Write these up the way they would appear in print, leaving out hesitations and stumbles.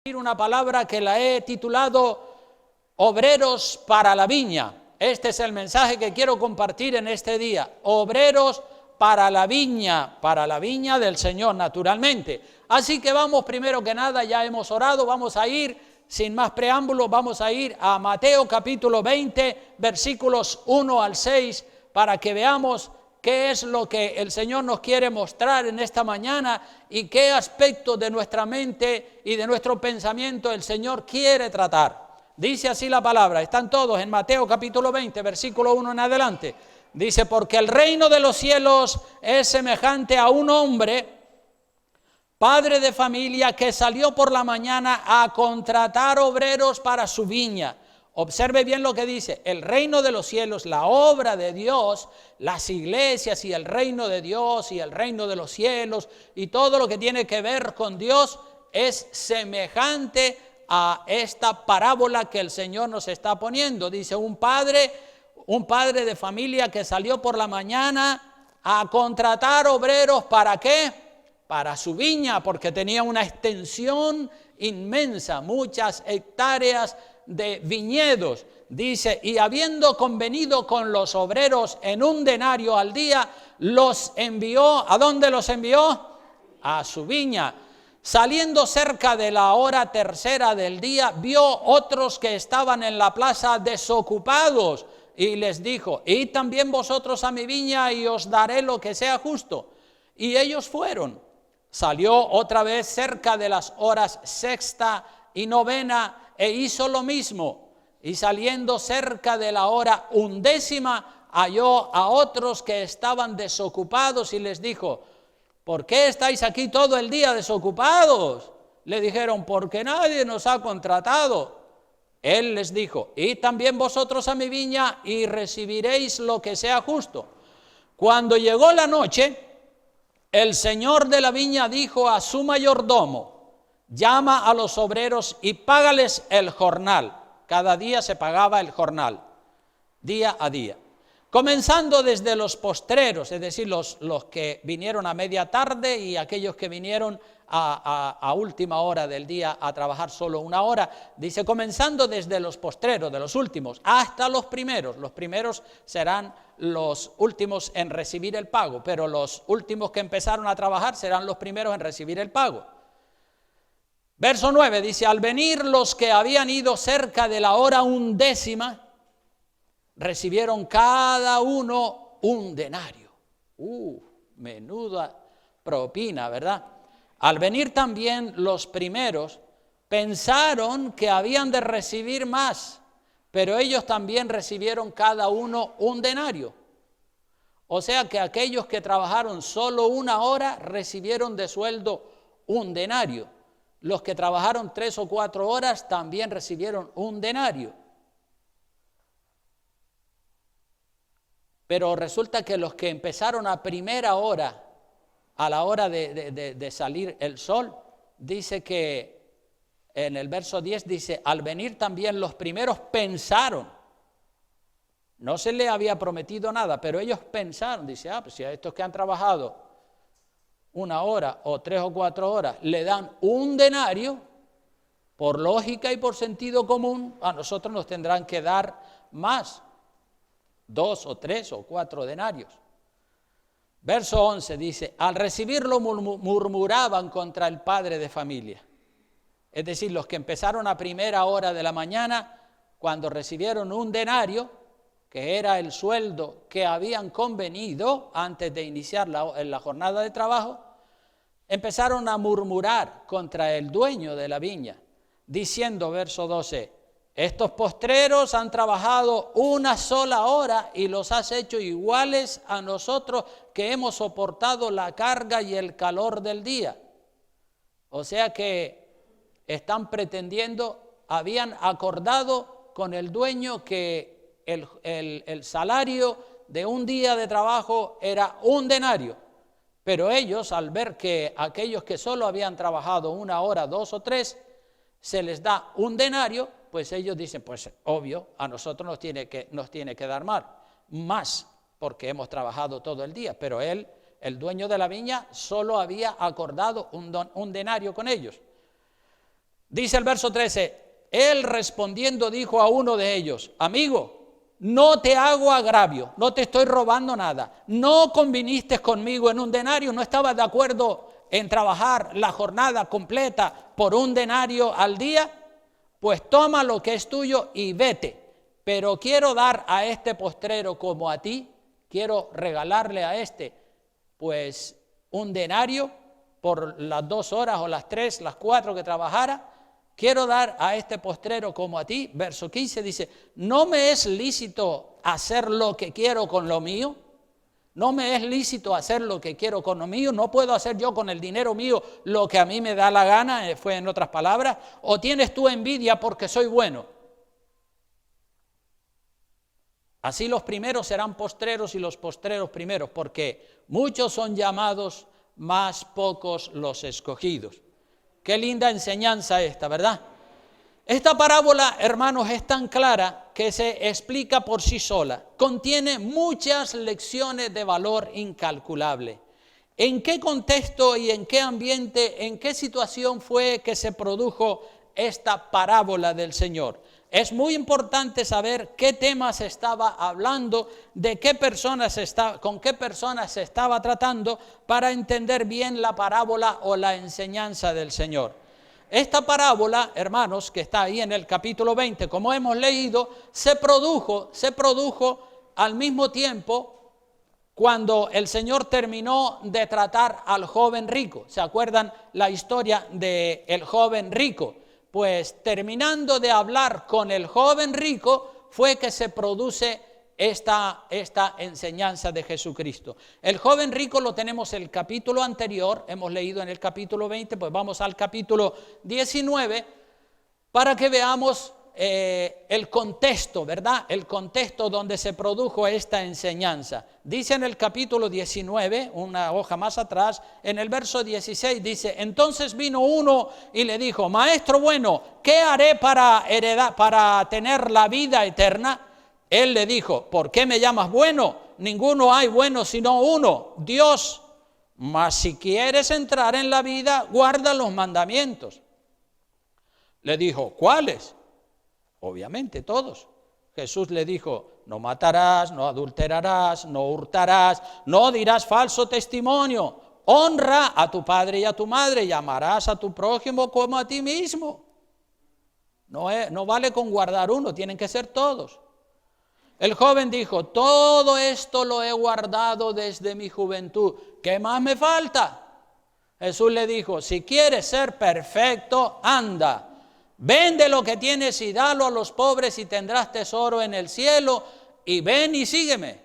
Una palabra que la he titulado Obreros para la viña. Este es el mensaje que quiero compartir en este día. Obreros para la viña del Señor, naturalmente. Así que vamos, primero que nada, ya hemos orado, vamos a ir, sin más preámbulos, vamos a ir a Mateo capítulo 20, versículos 1 al 6, para que veamos qué es lo que el Señor nos quiere mostrar en esta mañana y qué aspectos de nuestra mente y de nuestro pensamiento el Señor quiere tratar. Dice así la palabra, están todos en Mateo capítulo 20, versículo 1 en adelante. Dice, porque el reino de los cielos es semejante a un hombre, padre de familia, que salió por la mañana a contratar obreros para su viña. Observe bien lo que dice, el reino de los cielos, la obra de Dios, las iglesias y el reino de Dios y el reino de los cielos y todo lo que tiene que ver con Dios es semejante a esta parábola que el Señor nos está poniendo. Dice, un padre de familia que salió por la mañana a contratar obreros, ¿para qué? Para su viña, porque tenía una extensión inmensa, muchas hectáreas de viñedos. Dice, y habiendo convenido con los obreros en un denario al día, los envió. ¿A dónde los envió? A su viña. Saliendo cerca de la hora tercera del día, vio otros que estaban en la plaza desocupados y les dijo, id también vosotros a mi viña y os daré lo que sea justo. Y ellos fueron. Salió otra vez cerca de las horas sexta y novena e hizo lo mismo, y saliendo cerca de la hora undécima halló a otros que estaban desocupados y les dijo, ¿por qué estáis aquí todo el día desocupados? Le dijeron, porque nadie nos ha contratado. Él les dijo, id también vosotros a mi viña y recibiréis lo que sea justo. Cuando llegó la noche, el señor de la viña dijo a su mayordomo, llama a los obreros y págales el jornal. Cada día se pagaba el jornal, día a día. Comenzando desde los postreros, es decir, los que vinieron a media tarde y aquellos que vinieron a última hora del día a trabajar solo una hora. Dice, comenzando desde los postreros, de los últimos, hasta los primeros. Los primeros serán los últimos en recibir el pago, pero los últimos que empezaron a trabajar serán los primeros en recibir el pago. Verso 9 dice, al venir los que habían ido cerca de la hora undécima, recibieron cada uno un denario. Menuda propina, ¿verdad? Al venir también los primeros, pensaron que habían de recibir más, pero ellos también recibieron cada uno un denario. O sea que aquellos que trabajaron solo una hora recibieron de sueldo un denario. Los que trabajaron 3 o 4 horas también recibieron un denario. Pero resulta que los que empezaron a primera hora, a la hora de salir el sol, dice que en el verso 10 dice, al venir también los primeros pensaron, no se les había prometido nada, pero ellos pensaron, dice, pues si a estos que han trabajado una hora o 3 o 4 horas le dan un denario, por lógica y por sentido común, a nosotros nos tendrán que dar más, 2 o 3 o 4 denarios. Verso 11 dice, al recibirlo murmuraban contra el padre de familia. Es decir, los que empezaron a primera hora de la mañana, cuando recibieron un denario, que era el sueldo que habían convenido antes de iniciar la jornada de trabajo, empezaron a murmurar contra el dueño de la viña, diciendo, verso 12, estos postreros han trabajado una sola hora y los has hecho iguales a nosotros que hemos soportado la carga y el calor del día. O sea que están pretendiendo, habían acordado con el dueño que el salario de un día de trabajo era un denario. Pero ellos, al ver que aquellos que solo habían trabajado una hora, 2 o 3, se les da un denario, pues ellos dicen, pues obvio, a nosotros nos tiene que dar más, porque hemos trabajado todo el día, pero él, el dueño de la viña, solo había acordado un denario con ellos. Dice el verso 13, él respondiendo dijo a uno de ellos, amigo, no te hago agravio, no te estoy robando nada, no conviniste conmigo en un denario, no estabas de acuerdo en trabajar la jornada completa por un denario al día, pues toma lo que es tuyo y vete. Pero quiero dar a este postrero como a ti, quiero regalarle a este, pues un denario por las 2 horas o las 3, las 4 que trabajara. Quiero dar a este postrero como a ti. Verso 15 dice, ¿no me es lícito hacer lo que quiero con lo mío? ¿No me es lícito hacer lo que quiero con lo mío? ¿No puedo hacer yo con el dinero mío lo que a mí me da la gana? Fue en otras palabras. ¿O tienes tú envidia porque soy bueno? Así los primeros serán postreros y los postreros primeros, porque muchos son llamados, mas pocos los escogidos. Qué linda enseñanza esta, ¿verdad? Esta parábola, hermanos, es tan clara que se explica por sí sola. Contiene muchas lecciones de valor incalculable. ¿En qué contexto y en qué ambiente, en qué situación fue que se produjo esta parábola del Señor? Es muy importante saber qué temas se estaba hablando, de qué personas con qué personas se estaba tratando para entender bien la parábola o la enseñanza del Señor. Esta parábola, hermanos, que está ahí en el capítulo 20, como hemos leído, se produjo al mismo tiempo cuando el Señor terminó de tratar al joven rico. ¿Se acuerdan la historia del joven rico? Pues terminando de hablar con el joven rico fue que se produce esta enseñanza de Jesucristo. El joven rico lo tenemos el capítulo anterior, hemos leído en el capítulo 20, pues vamos al capítulo 19 para que veamos el contexto, ¿verdad? El contexto donde se produjo esta enseñanza. Dice en el capítulo 19, una hoja más atrás, en el verso 16 dice, entonces vino uno y le dijo, maestro bueno, ¿qué haré para tener la vida eterna? Él le dijo, ¿por qué me llamas bueno? Ninguno hay bueno sino uno, Dios. Mas si quieres entrar en la vida, guarda los mandamientos. Le dijo, ¿cuáles? Obviamente todos. Jesús le dijo, no matarás, no adulterarás, no hurtarás, no dirás falso testimonio, honra a tu padre y a tu madre y amarás a tu prójimo como a ti mismo. No vale con guardar uno, tienen que ser todos. El joven dijo, todo esto lo he guardado desde mi juventud, ¿qué más me falta? Jesús le dijo, si quieres ser perfecto, anda. Vende lo que tienes y dalo a los pobres y tendrás tesoro en el cielo y ven y sígueme.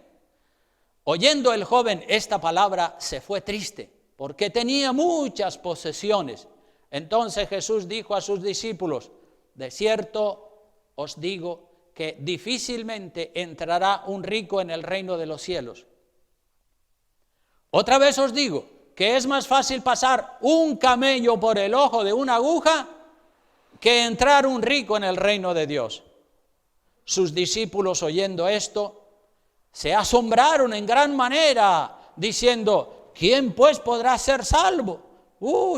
Oyendo el joven esta palabra se fue triste porque tenía muchas posesiones. Entonces Jesús dijo a sus discípulos, de cierto os digo que difícilmente entrará un rico en el reino de los cielos. Otra vez os digo que es más fácil pasar un camello por el ojo de una aguja que entrar un rico en el reino de Dios. Sus discípulos, oyendo esto, se asombraron en gran manera, diciendo, ¿quién pues podrá ser salvo?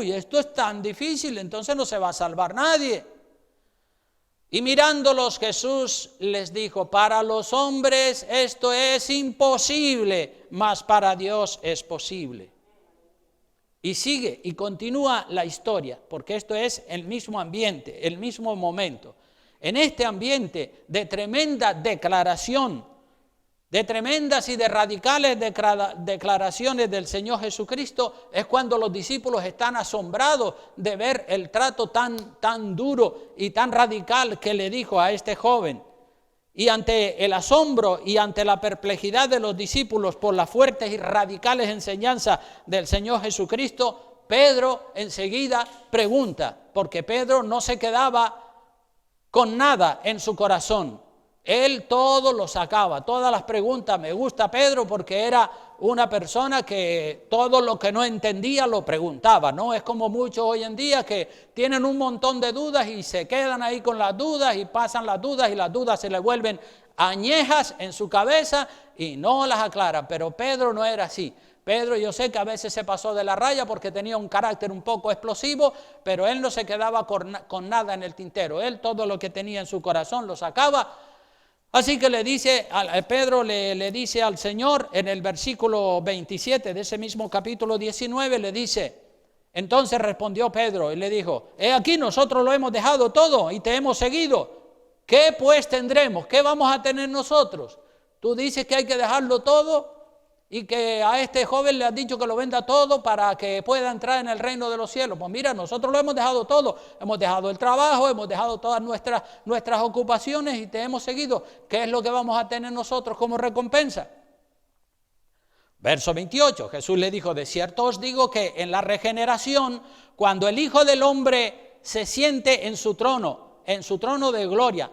Esto es tan difícil, entonces no se va a salvar nadie. Y mirándolos Jesús les dijo, para los hombres esto es imposible, mas para Dios es posible. Y sigue y continúa la historia, porque esto es el mismo ambiente, el mismo momento. En este ambiente de tremenda declaración, de tremendas y de radicales declaraciones del Señor Jesucristo, es cuando los discípulos están asombrados de ver el trato tan duro y tan radical que le dijo a este joven. Y ante el asombro y ante la perplejidad de los discípulos por las fuertes y radicales enseñanzas del Señor Jesucristo, Pedro enseguida pregunta, porque Pedro no se quedaba con nada en su corazón. Él todo lo sacaba, todas las preguntas. Me gusta Pedro porque era una persona que todo lo que no entendía lo preguntaba, ¿no? Es como muchos hoy en día que tienen un montón de dudas y se quedan ahí con las dudas y pasan las dudas y las dudas se les vuelven añejas en su cabeza y no las aclaran. Pero Pedro no era así. Pedro, yo sé que a veces se pasó de la raya porque tenía un carácter un poco explosivo, pero él no se quedaba con nada en el tintero. Él todo lo que tenía en su corazón lo sacaba. Así que Pedro le dice al Señor en el versículo 27 de ese mismo capítulo 19, le dice: entonces respondió Pedro y le dijo: he aquí, nosotros lo hemos dejado todo y te hemos seguido. ¿Qué pues tendremos? ¿Qué vamos a tener nosotros? Tú dices que hay que dejarlo todo y que a este joven le has dicho que lo venda todo para que pueda entrar en el reino de los cielos. Pues mira, nosotros lo hemos dejado todo. Hemos dejado el trabajo, hemos dejado todas nuestras ocupaciones y te hemos seguido. ¿Qué es lo que vamos a tener nosotros como recompensa? Verso 28, Jesús le dijo: de cierto os digo que en la regeneración, cuando el Hijo del Hombre se siente en su trono de gloria,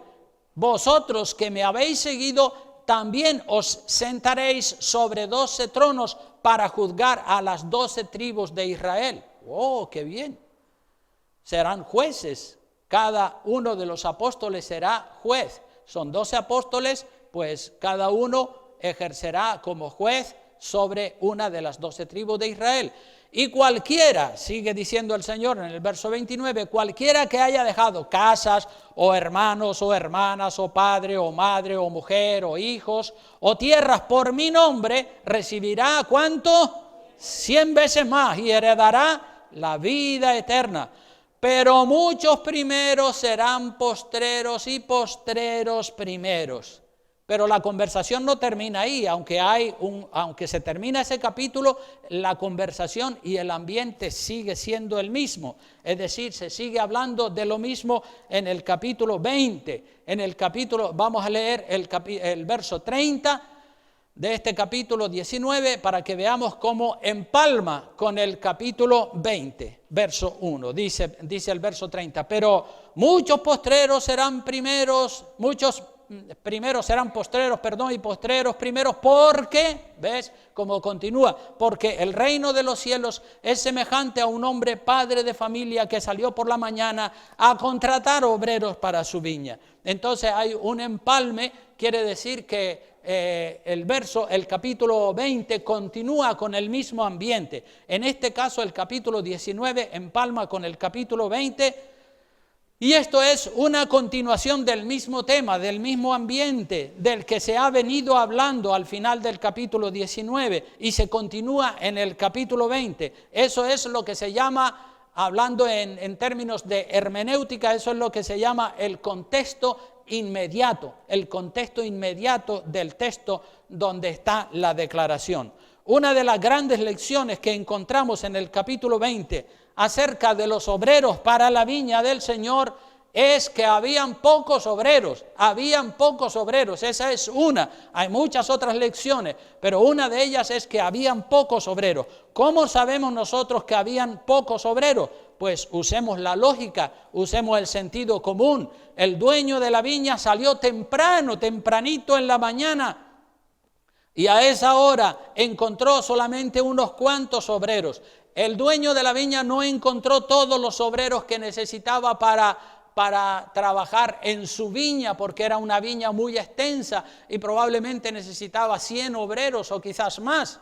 vosotros que me habéis seguido, también os sentaréis sobre 12 tronos para juzgar a las 12 tribus de Israel. ¡Oh, qué bien! Serán jueces. Cada uno de los apóstoles será juez. Son 12 apóstoles, pues cada uno ejercerá como juez sobre una de las 12 tribus de Israel. Y cualquiera, sigue diciendo el Señor en el verso 29, cualquiera que haya dejado casas, o hermanos, o hermanas, o padre, o madre, o mujer, o hijos, o tierras por mi nombre, recibirá, ¿cuánto? 100 veces más, y heredará la vida eterna. Pero muchos primeros serán postreros, y postreros primeros. Pero la conversación no termina ahí, aunque se termina ese capítulo, la conversación y el ambiente sigue siendo el mismo. Es decir, se sigue hablando de lo mismo en el capítulo 20. Vamos a leer el verso 30 de este capítulo 19 para que veamos cómo empalma con el capítulo 20, verso 1. Dice el verso 30, pero muchos postreros serán primeros, primeros serán postreros, y postreros primeros, porque, ¿ves cómo continúa? Porque el reino de los cielos es semejante a un hombre padre de familia que salió por la mañana a contratar obreros para su viña. Entonces hay un empalme, quiere decir que el capítulo 20 continúa con el mismo ambiente. En este caso el capítulo 19 empalma con el capítulo 20. Y esto es una continuación del mismo tema, del mismo ambiente del que se ha venido hablando al final del capítulo 19 y se continúa en el capítulo 20. Eso es lo que se llama, hablando en términos de hermenéutica, eso es lo que se llama el contexto inmediato del texto donde está la declaración. Una de las grandes lecciones que encontramos en el capítulo 20 acerca de los obreros para la viña del Señor es que habían pocos obreros, esa es una, hay muchas otras lecciones, pero una de ellas es que habían pocos obreros. ¿Cómo sabemos nosotros que habían pocos obreros? Pues usemos la lógica, usemos el sentido común. El dueño de la viña salió tempranito en la mañana, y a esa hora encontró solamente unos cuantos obreros. El dueño de la viña no encontró todos los obreros que necesitaba para trabajar en su viña, porque era una viña muy extensa y probablemente necesitaba 100 obreros o quizás más.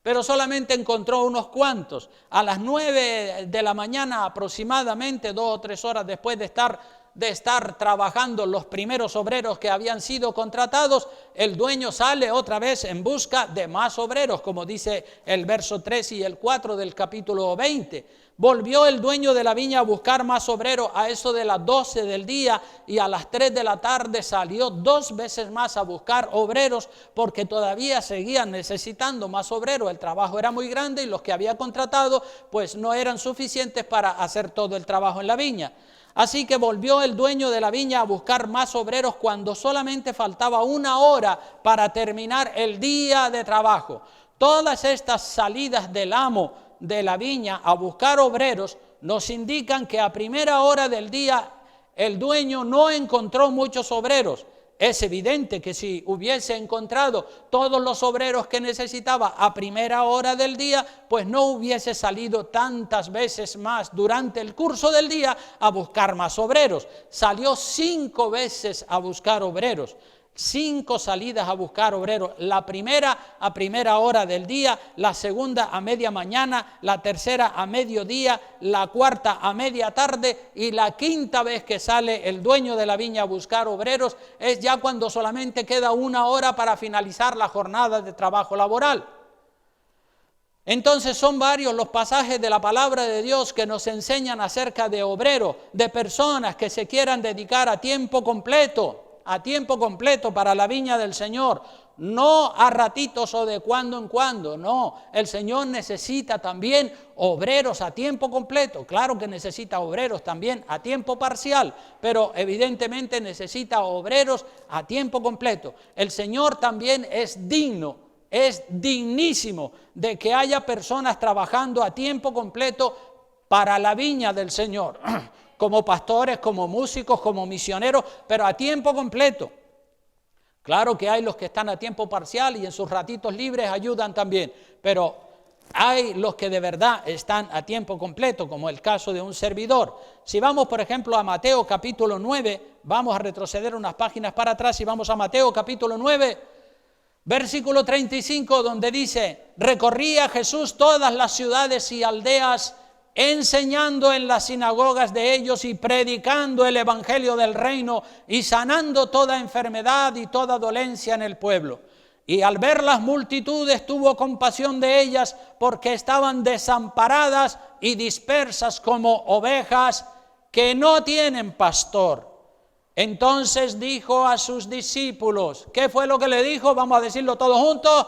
Pero solamente encontró unos cuantos. A las 9 de la mañana aproximadamente, 2 o 3 horas después de estar trabajando los primeros obreros que habían sido contratados, el dueño sale otra vez en busca de más obreros, como dice el verso 3 y el 4 del capítulo 20. Volvió el dueño de la viña a buscar más obreros a eso de las 12 del día, y a las 3 de la tarde salió 2 veces más a buscar obreros, porque todavía seguían necesitando más obreros. El trabajo era muy grande y los que había contratado pues no eran suficientes para hacer todo el trabajo en la viña. Así que volvió el dueño de la viña a buscar más obreros cuando solamente faltaba 1 hora para terminar el día de trabajo. Todas estas salidas del amo de la viña a buscar obreros nos indican que a primera hora del día el dueño no encontró muchos obreros. Es evidente que si hubiese encontrado todos los obreros que necesitaba a primera hora del día, pues no hubiese salido tantas veces más durante el curso del día a buscar más obreros. Salió 5 veces a buscar obreros. 5 salidas a buscar obreros. La primera a primera hora del día, la segunda a media mañana, la tercera a mediodía, la cuarta a media tarde y la quinta vez que sale el dueño de la viña a buscar obreros es ya cuando solamente queda 1 hora para finalizar la jornada de trabajo laboral. Entonces son varios los pasajes de la palabra de Dios que nos enseñan acerca de obreros, de personas que se quieran dedicar a tiempo completo para la viña del Señor, no a ratitos o de cuando en cuando, no, el Señor necesita también obreros a tiempo completo, claro que necesita obreros también a tiempo parcial, pero evidentemente necesita obreros a tiempo completo. El Señor también es digno, es dignísimo de que haya personas trabajando a tiempo completo para la viña del Señor, como pastores, como músicos, como misioneros, pero a tiempo completo. Claro que hay los que están a tiempo parcial y en sus ratitos libres ayudan también, pero hay los que de verdad están a tiempo completo, como el caso de un servidor. Si vamos, por ejemplo, a Mateo capítulo 9, vamos a retroceder unas páginas para atrás y vamos a Mateo capítulo 9, versículo 35, donde dice: recorría Jesús todas las ciudades y aldeas, enseñando en las sinagogas de ellos y predicando el evangelio del reino y sanando toda enfermedad y toda dolencia en el pueblo. Y al ver las multitudes tuvo compasión de ellas, porque estaban desamparadas y dispersas como ovejas que no tienen pastor. Entonces dijo a sus discípulos, ¿qué fue lo que le dijo? Vamos a decirlo todos juntos: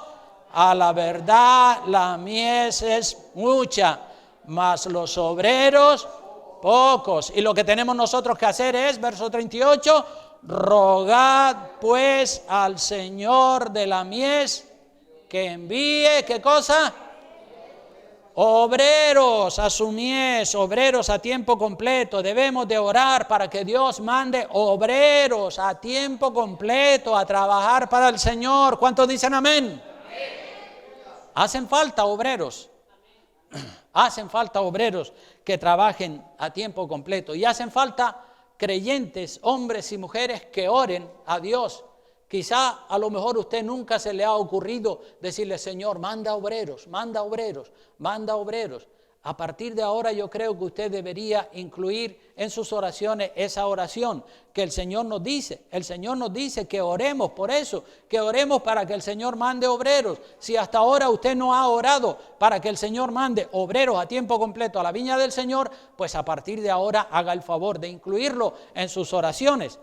a la verdad la mies es mucha, mas los obreros pocos. Y lo que tenemos nosotros que hacer es, verso 38, rogad pues al Señor de la mies que envíe, ¿qué cosa? Obreros a su mies, obreros a tiempo completo. Debemos de orar para que Dios mande obreros a tiempo completo a trabajar para el Señor. ¿Cuántos dicen amén? Hacen falta obreros. Hacen falta obreros que trabajen a tiempo completo y hacen falta creyentes, hombres y mujeres que oren a Dios. Quizá a lo mejor usted nunca se le ha ocurrido decirle: Señor, manda obreros, manda obreros, manda obreros. A partir de ahora yo creo que usted debería incluir en sus oraciones esa oración que el Señor nos dice. El Señor nos dice que oremos por eso, que oremos para que el Señor mande obreros. Si hasta ahora usted no ha orado para que el Señor mande obreros a tiempo completo a la viña del Señor, pues a partir de ahora haga el favor de incluirlo en sus oraciones.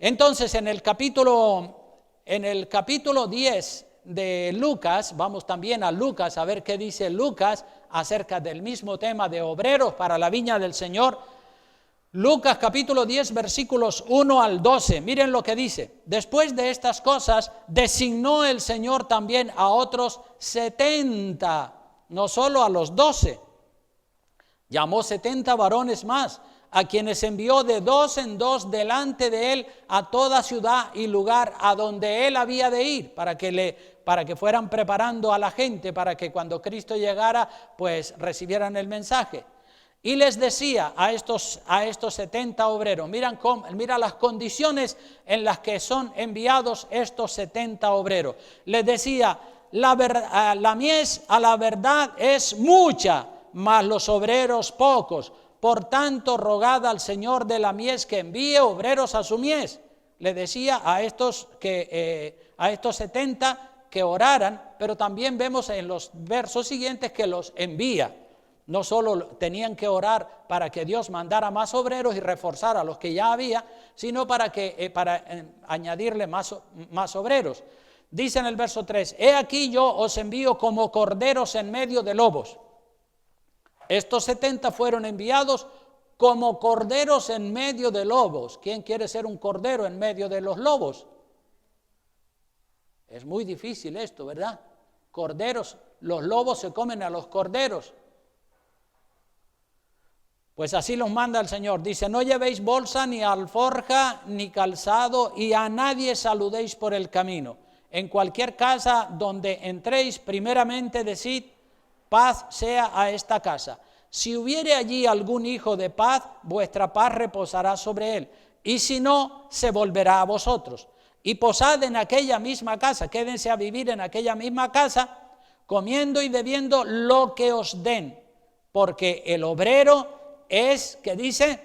Entonces en el capítulo 10 de Lucas, vamos también a Lucas a ver qué dice Lucas acerca del mismo tema de obreros para la viña del Señor. Lucas capítulo 10 versículos 1 al 12, miren lo que dice: después de estas cosas designó el Señor también a otros 70, no solo a los 12, llamó 70 varones más, a quienes envió de 2 en 2 delante de él a toda ciudad y lugar a donde él había de ir, para que fueran preparando a la gente, para que cuando Cristo llegara, pues recibieran el mensaje. Y les decía a estos 70 obreros, mira las condiciones en las que son enviados estos 70 obreros. Les decía: la mies a la verdad es mucha, mas los obreros pocos. Por tanto, rogad al Señor de la mies que envíe obreros a su mies. Le decía a estos 70 que oraran, pero también vemos en los versos siguientes que los envía. No solo tenían que orar para que Dios mandara más obreros y reforzara a los que ya había, sino para añadirle más obreros. Dice en el verso 3: he aquí yo os envío como corderos en medio de lobos. Estos 70 fueron enviados como corderos en medio de lobos. ¿Quién quiere ser un cordero en medio de los lobos? Es muy difícil esto, ¿verdad? Corderos, los lobos se comen a los corderos. Pues así los manda el Señor. Dice: no llevéis bolsa, ni alforja, ni calzado, y a nadie saludéis por el camino. En cualquier casa donde entréis, primeramente decid: paz sea a esta casa. Si hubiere allí algún hijo de paz, vuestra paz reposará sobre él, y si no, se volverá a vosotros. y posad en aquella misma casa, quédense a vivir en aquella misma casa, comiendo y bebiendo lo que os den, porque el obrero es, ¿qué dice?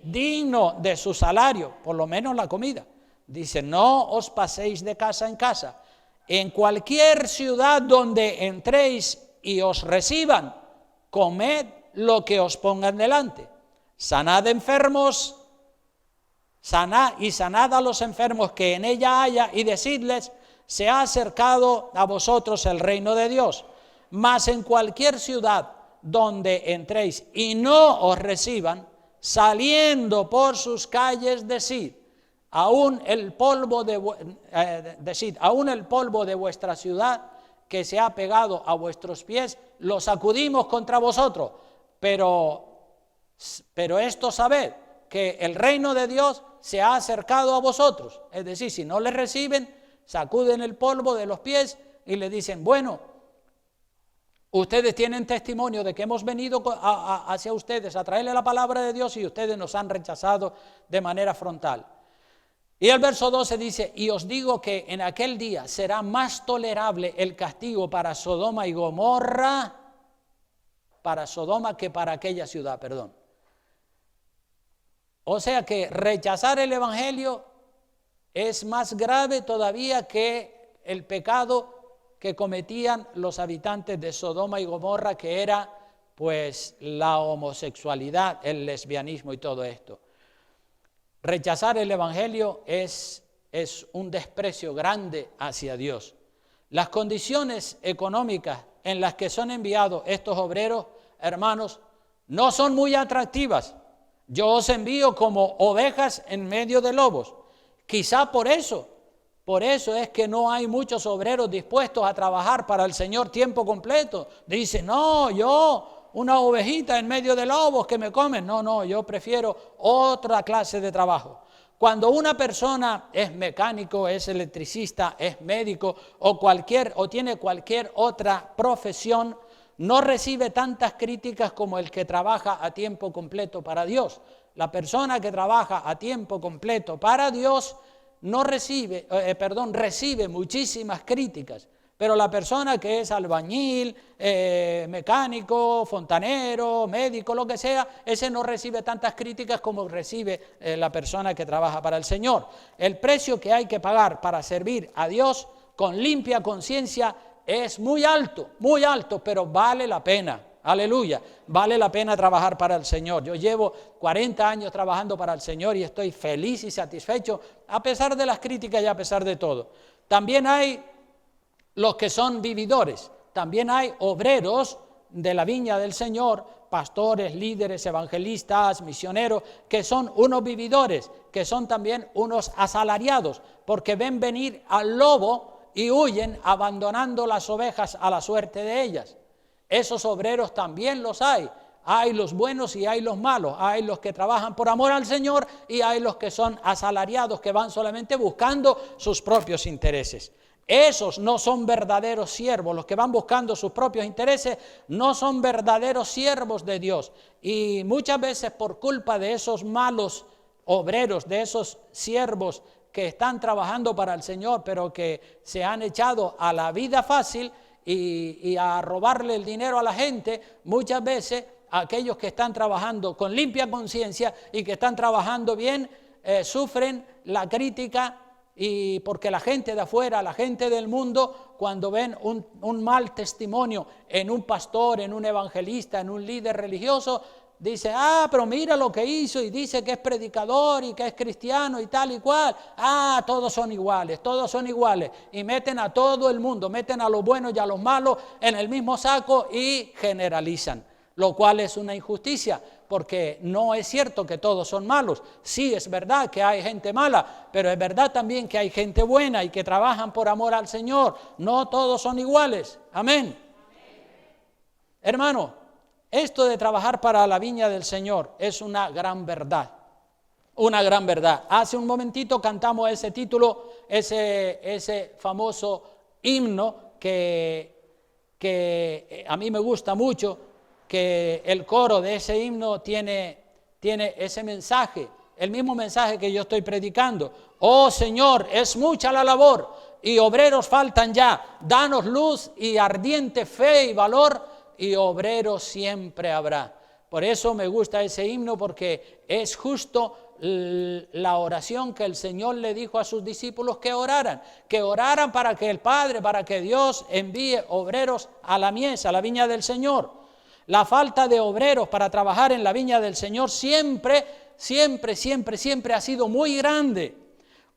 Digno de su salario, por lo menos la comida. Dice, no os paséis de casa en casa. En cualquier ciudad donde entréis y os reciban, comed lo que os pongan delante. Sanad enfermos, sanad a los enfermos que en ella haya, y decidles, se ha acercado a vosotros el reino de Dios. Mas en cualquier ciudad donde entréis y no os reciban, saliendo por sus calles, decid, aún el polvo de vuestra ciudad que se ha pegado a vuestros pies, lo sacudimos contra vosotros. Pero esto sabed, que el reino de Dios se ha acercado a vosotros. Es decir, si no le reciben, sacuden el polvo de los pies y le dicen, bueno, ustedes tienen testimonio de que hemos venido hacia ustedes a traerle la palabra de Dios y ustedes nos han rechazado de manera frontal. Y el verso 12 dice, y os digo que en aquel día será más tolerable el castigo para Sodoma y Gomorra, para Sodoma que para aquella ciudad, perdón. O sea que rechazar el evangelio es más grave todavía que el pecado que cometían los habitantes de Sodoma y Gomorra, que era pues la homosexualidad, el lesbianismo y todo esto. Rechazar el evangelio es un desprecio grande hacia Dios. Las condiciones económicas en las que son enviados estos obreros, hermanos, no son muy atractivas. Yo os envío como ovejas en medio de lobos. Quizá por eso es que no hay muchos obreros dispuestos a trabajar para el Señor tiempo completo. Dicen, no, yo, una ovejita en medio de lobos que me comen. No, yo prefiero otra clase de trabajo. Cuando una persona es mecánico, es electricista, es médico o tiene cualquier otra profesión, no recibe tantas críticas como el que trabaja a tiempo completo para Dios. La persona que trabaja a tiempo completo para Dios recibe muchísimas críticas, pero la persona que es albañil, mecánico, fontanero, médico, lo que sea, ese no recibe tantas críticas como recibe la persona que trabaja para el Señor. El precio que hay que pagar para servir a Dios con limpia conciencia es muy alto, pero vale la pena. Aleluya, vale la pena trabajar para el Señor. Yo llevo 40 años trabajando para el Señor y estoy feliz y satisfecho a pesar de las críticas y a pesar de todo. También hay los que son vividores, también hay obreros de la viña del Señor, pastores, líderes, evangelistas, misioneros, que son unos vividores, que son también unos asalariados, porque ven venir al lobo y huyen abandonando las ovejas a la suerte de ellas. Esos obreros también los hay. Hay los buenos y hay los malos. Hay los que trabajan por amor al Señor y hay los que son asalariados, que van solamente buscando sus propios intereses. Esos no son verdaderos siervos. Los que van buscando sus propios intereses no son verdaderos siervos de Dios. Y muchas veces por culpa de esos malos obreros, de esos siervos que están trabajando para el Señor, pero que se han echado a la vida fácil y a robarle el dinero a la gente, muchas veces aquellos que están trabajando con limpia conciencia y que están trabajando bien, sufren la crítica, y porque la gente de afuera, la gente del mundo, cuando ven un mal testimonio en un pastor, en un evangelista, en un líder religioso, dice, pero mira lo que hizo y dice que es predicador y que es cristiano y tal y cual. Todos son iguales. Y meten a todo el mundo, meten a los buenos y a los malos en el mismo saco y generalizan, lo cual es una injusticia, porque no es cierto que todos son malos. Sí, es verdad que hay gente mala, pero es verdad también que hay gente buena y que trabajan por amor al Señor. No todos son iguales. Amén. Hermano, esto de trabajar para la viña del Señor es una gran verdad, Hace un momentito cantamos ese título, ese famoso himno que a mí me gusta mucho, que el coro de ese himno tiene ese mensaje, el mismo mensaje que yo estoy predicando. Oh Señor, es mucha la labor y obreros faltan ya. Danos luz y ardiente fe y valor, y obreros siempre habrá. Por eso me gusta ese himno, porque es justo la oración que el Señor le dijo a sus discípulos que oraran para que el Padre, para que Dios envíe obreros a la mies, a la viña del Señor. La falta de obreros para trabajar en la viña del Señor siempre ha sido muy grande.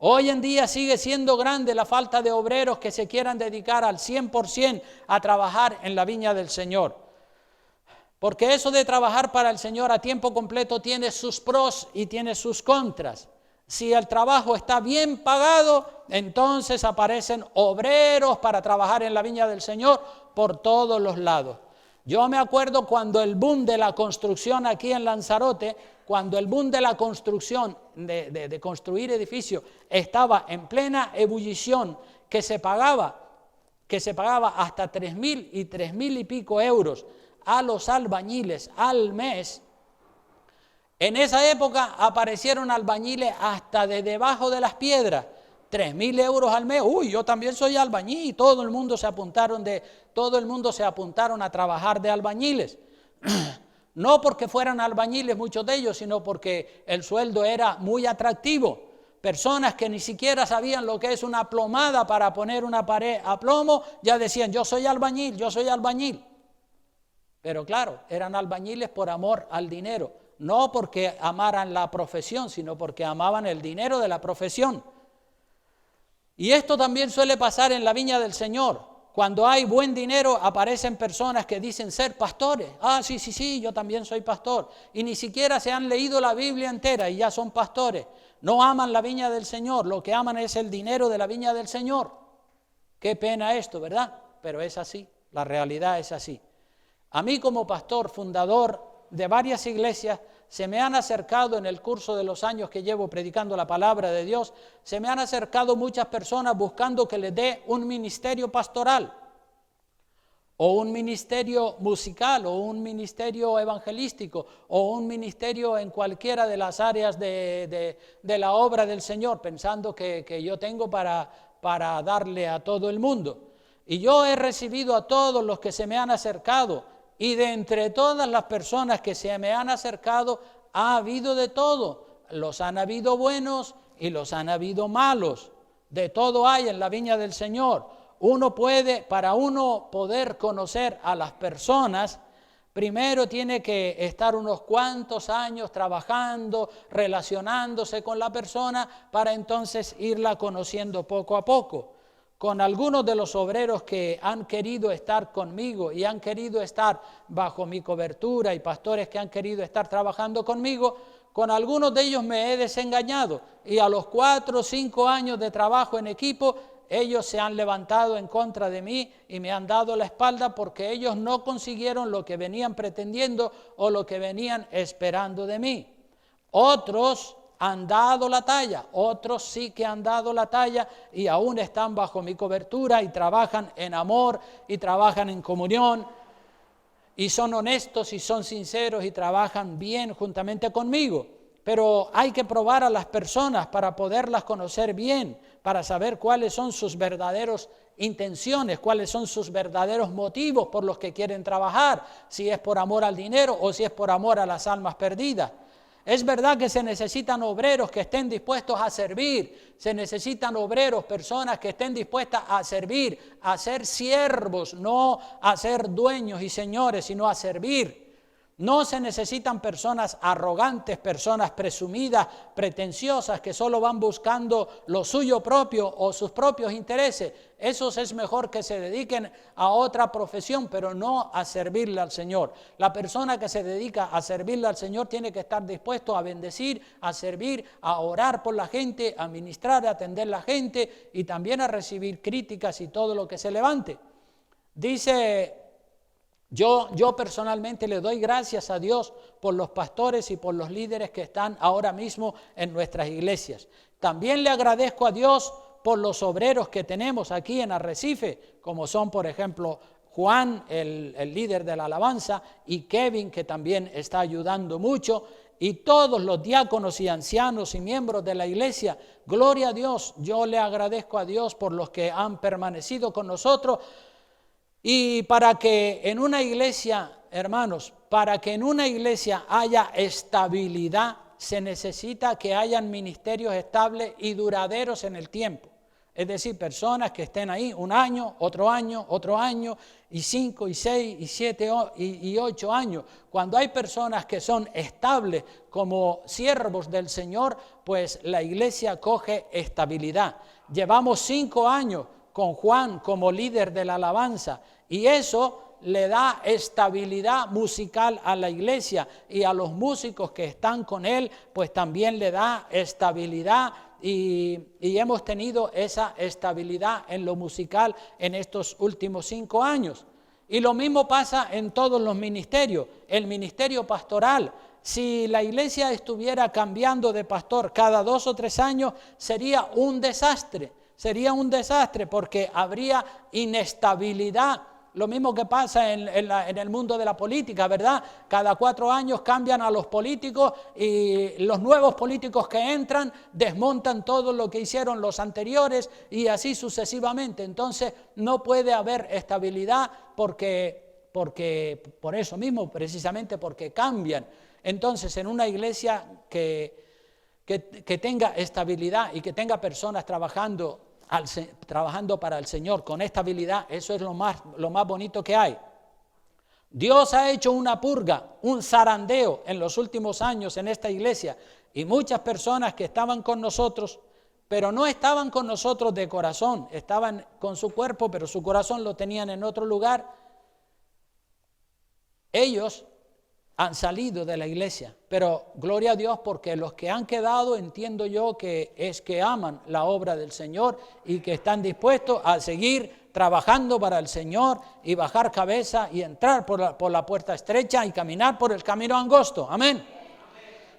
Hoy en día sigue siendo grande la falta de obreros que se quieran dedicar al 100% a trabajar en la viña del Señor. Porque eso de trabajar para el Señor a tiempo completo tiene sus pros y tiene sus contras. Si el trabajo está bien pagado, entonces aparecen obreros para trabajar en la viña del Señor por todos los lados. Yo me acuerdo cuando el boom de la construcción aquí en Lanzarote, cuando el boom de la construcción, de construir edificios, estaba en plena ebullición, que se pagaba hasta 3.000 y 3.000 y pico euros a los albañiles al mes. En esa época aparecieron albañiles hasta de debajo de las piedras, 3.000 euros al mes. Uy, yo también soy albañil. Todo el mundo se apuntaron a trabajar de albañiles. No porque fueran albañiles muchos de ellos, sino porque el sueldo era muy atractivo. Personas que ni siquiera sabían lo que es una plomada para poner una pared a plomo, ya decían, yo soy albañil, yo soy albañil. Pero claro, eran albañiles por amor al dinero, no porque amaran la profesión, sino porque amaban el dinero de la profesión. Y esto también suele pasar en la viña del Señor. Cuando hay buen dinero, aparecen personas que dicen ser pastores. Ah, sí, yo también soy pastor. Y ni siquiera se han leído la Biblia entera y ya son pastores. No aman la viña del Señor, lo que aman es el dinero de la viña del Señor. Qué pena esto, ¿verdad? Pero es así, la realidad es así. A mí como pastor, fundador de varias iglesias, se me han acercado en el curso de los años que llevo predicando la palabra de Dios, se me han acercado muchas personas buscando que les dé un ministerio pastoral, o un ministerio musical, o un ministerio evangelístico, o un ministerio en cualquiera de las áreas de la obra del Señor, pensando que yo tengo para darle a todo el mundo. Y yo he recibido a todos los que se me han acercado, y de entre todas las personas que se me han acercado, ha habido de todo. Los han habido buenos y los han habido malos. De todo hay en la viña del Señor. Para uno poder conocer a las personas, primero tiene que estar unos cuantos años trabajando, relacionándose con la persona, para entonces irla conociendo poco a poco. Con algunos de los obreros que han querido estar conmigo y han querido estar bajo mi cobertura, y pastores que han querido estar trabajando conmigo, con algunos de ellos me he desengañado, y a los 4 o 5 años de trabajo en equipo, ellos se han levantado en contra de mí y me han dado la espalda, porque ellos no consiguieron lo que venían pretendiendo o lo que venían esperando de mí. Otros han dado la talla, otros sí que han dado la talla y aún están bajo mi cobertura y trabajan en amor y trabajan en comunión y son honestos y son sinceros y trabajan bien juntamente conmigo. Pero hay que probar a las personas para poderlas conocer bien, para saber cuáles son sus verdaderas intenciones, cuáles son sus verdaderos motivos por los que quieren trabajar, si es por amor al dinero o si es por amor a las almas perdidas. Es verdad que se necesitan obreros que estén dispuestos a servir, se necesitan obreros, personas que estén dispuestas a servir, a ser siervos, no a ser dueños y señores, sino a servir. No se necesitan personas arrogantes, personas presumidas, pretenciosas, que solo van buscando lo suyo propio o sus propios intereses. Esos es mejor que se dediquen a otra profesión, pero no a servirle al Señor. La persona que se dedica a servirle al Señor tiene que estar dispuesto a bendecir, a servir, a orar por la gente, a ministrar, a atender a la gente y también a recibir críticas y todo lo que se levante. Dice... Yo personalmente le doy gracias a Dios por los pastores y por los líderes que están ahora mismo en nuestras iglesias. También le agradezco a Dios por los obreros que tenemos aquí en Arrecife, como son, por ejemplo, Juan, el líder de la alabanza, y Kevin, que también está ayudando mucho, y todos los diáconos y ancianos y miembros de la iglesia, gloria a Dios. Yo le agradezco a Dios por los que han permanecido con nosotros. Y para que en una iglesia, hermanos, para que en una iglesia haya estabilidad, se necesita que hayan ministerios estables y duraderos en el tiempo. Es decir, personas que estén ahí un año, otro año, y 5, y 6, y 7, y 8 años. Cuando hay personas que son estables como siervos del Señor, pues la iglesia coge estabilidad. Llevamos 5 años con Juan como líder de la alabanza, y eso le da estabilidad musical a la iglesia, y a los músicos que están con él, pues también le da estabilidad, y hemos tenido esa estabilidad en lo musical en estos últimos 5 años. Y lo mismo pasa en todos los ministerios. El ministerio pastoral, si la iglesia estuviera cambiando de pastor cada 2 o 3 años, sería un desastre porque habría inestabilidad. Lo mismo que pasa en el mundo de la política, ¿verdad? Cada 4 años cambian a los políticos, y los nuevos políticos que entran desmontan todo lo que hicieron los anteriores, y así sucesivamente. Entonces no puede haber estabilidad porque por eso mismo, precisamente porque cambian. Entonces, en una iglesia que tenga estabilidad y que tenga personas trabajando para el Señor con estabilidad, eso es lo más bonito que hay. Dios ha hecho una purga, un zarandeo en los últimos años en esta iglesia, y muchas personas que estaban con nosotros, pero no estaban con nosotros de corazón, estaban con su cuerpo, pero su corazón lo tenían en otro lugar. Ellos han salido de la iglesia, pero gloria a Dios, porque los que han quedado, entiendo yo que es que aman la obra del Señor y que están dispuestos a seguir trabajando para el Señor y bajar cabeza y entrar por la puerta estrecha y caminar por el camino angosto. Amén.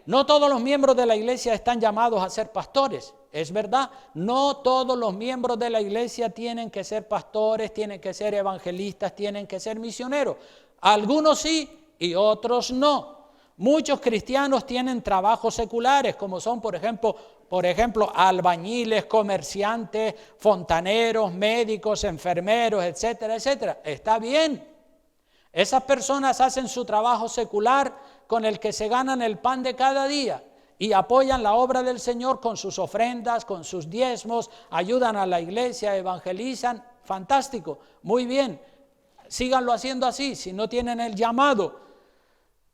No todos los miembros de la iglesia están llamados a ser pastores, es verdad. No todos los miembros de la iglesia tienen que ser pastores, tienen que ser evangelistas, tienen que ser misioneros. Algunos sí y otros no. Muchos cristianos tienen trabajos seculares, como son, por ejemplo, albañiles, comerciantes, fontaneros, médicos, enfermeros, etcétera, etcétera. Está bien. Esas personas hacen su trabajo secular con el que se ganan el pan de cada día y apoyan la obra del Señor con sus ofrendas, con sus diezmos, ayudan a la iglesia, evangelizan. Fantástico, muy bien. Síganlo haciendo así. Si no tienen el llamado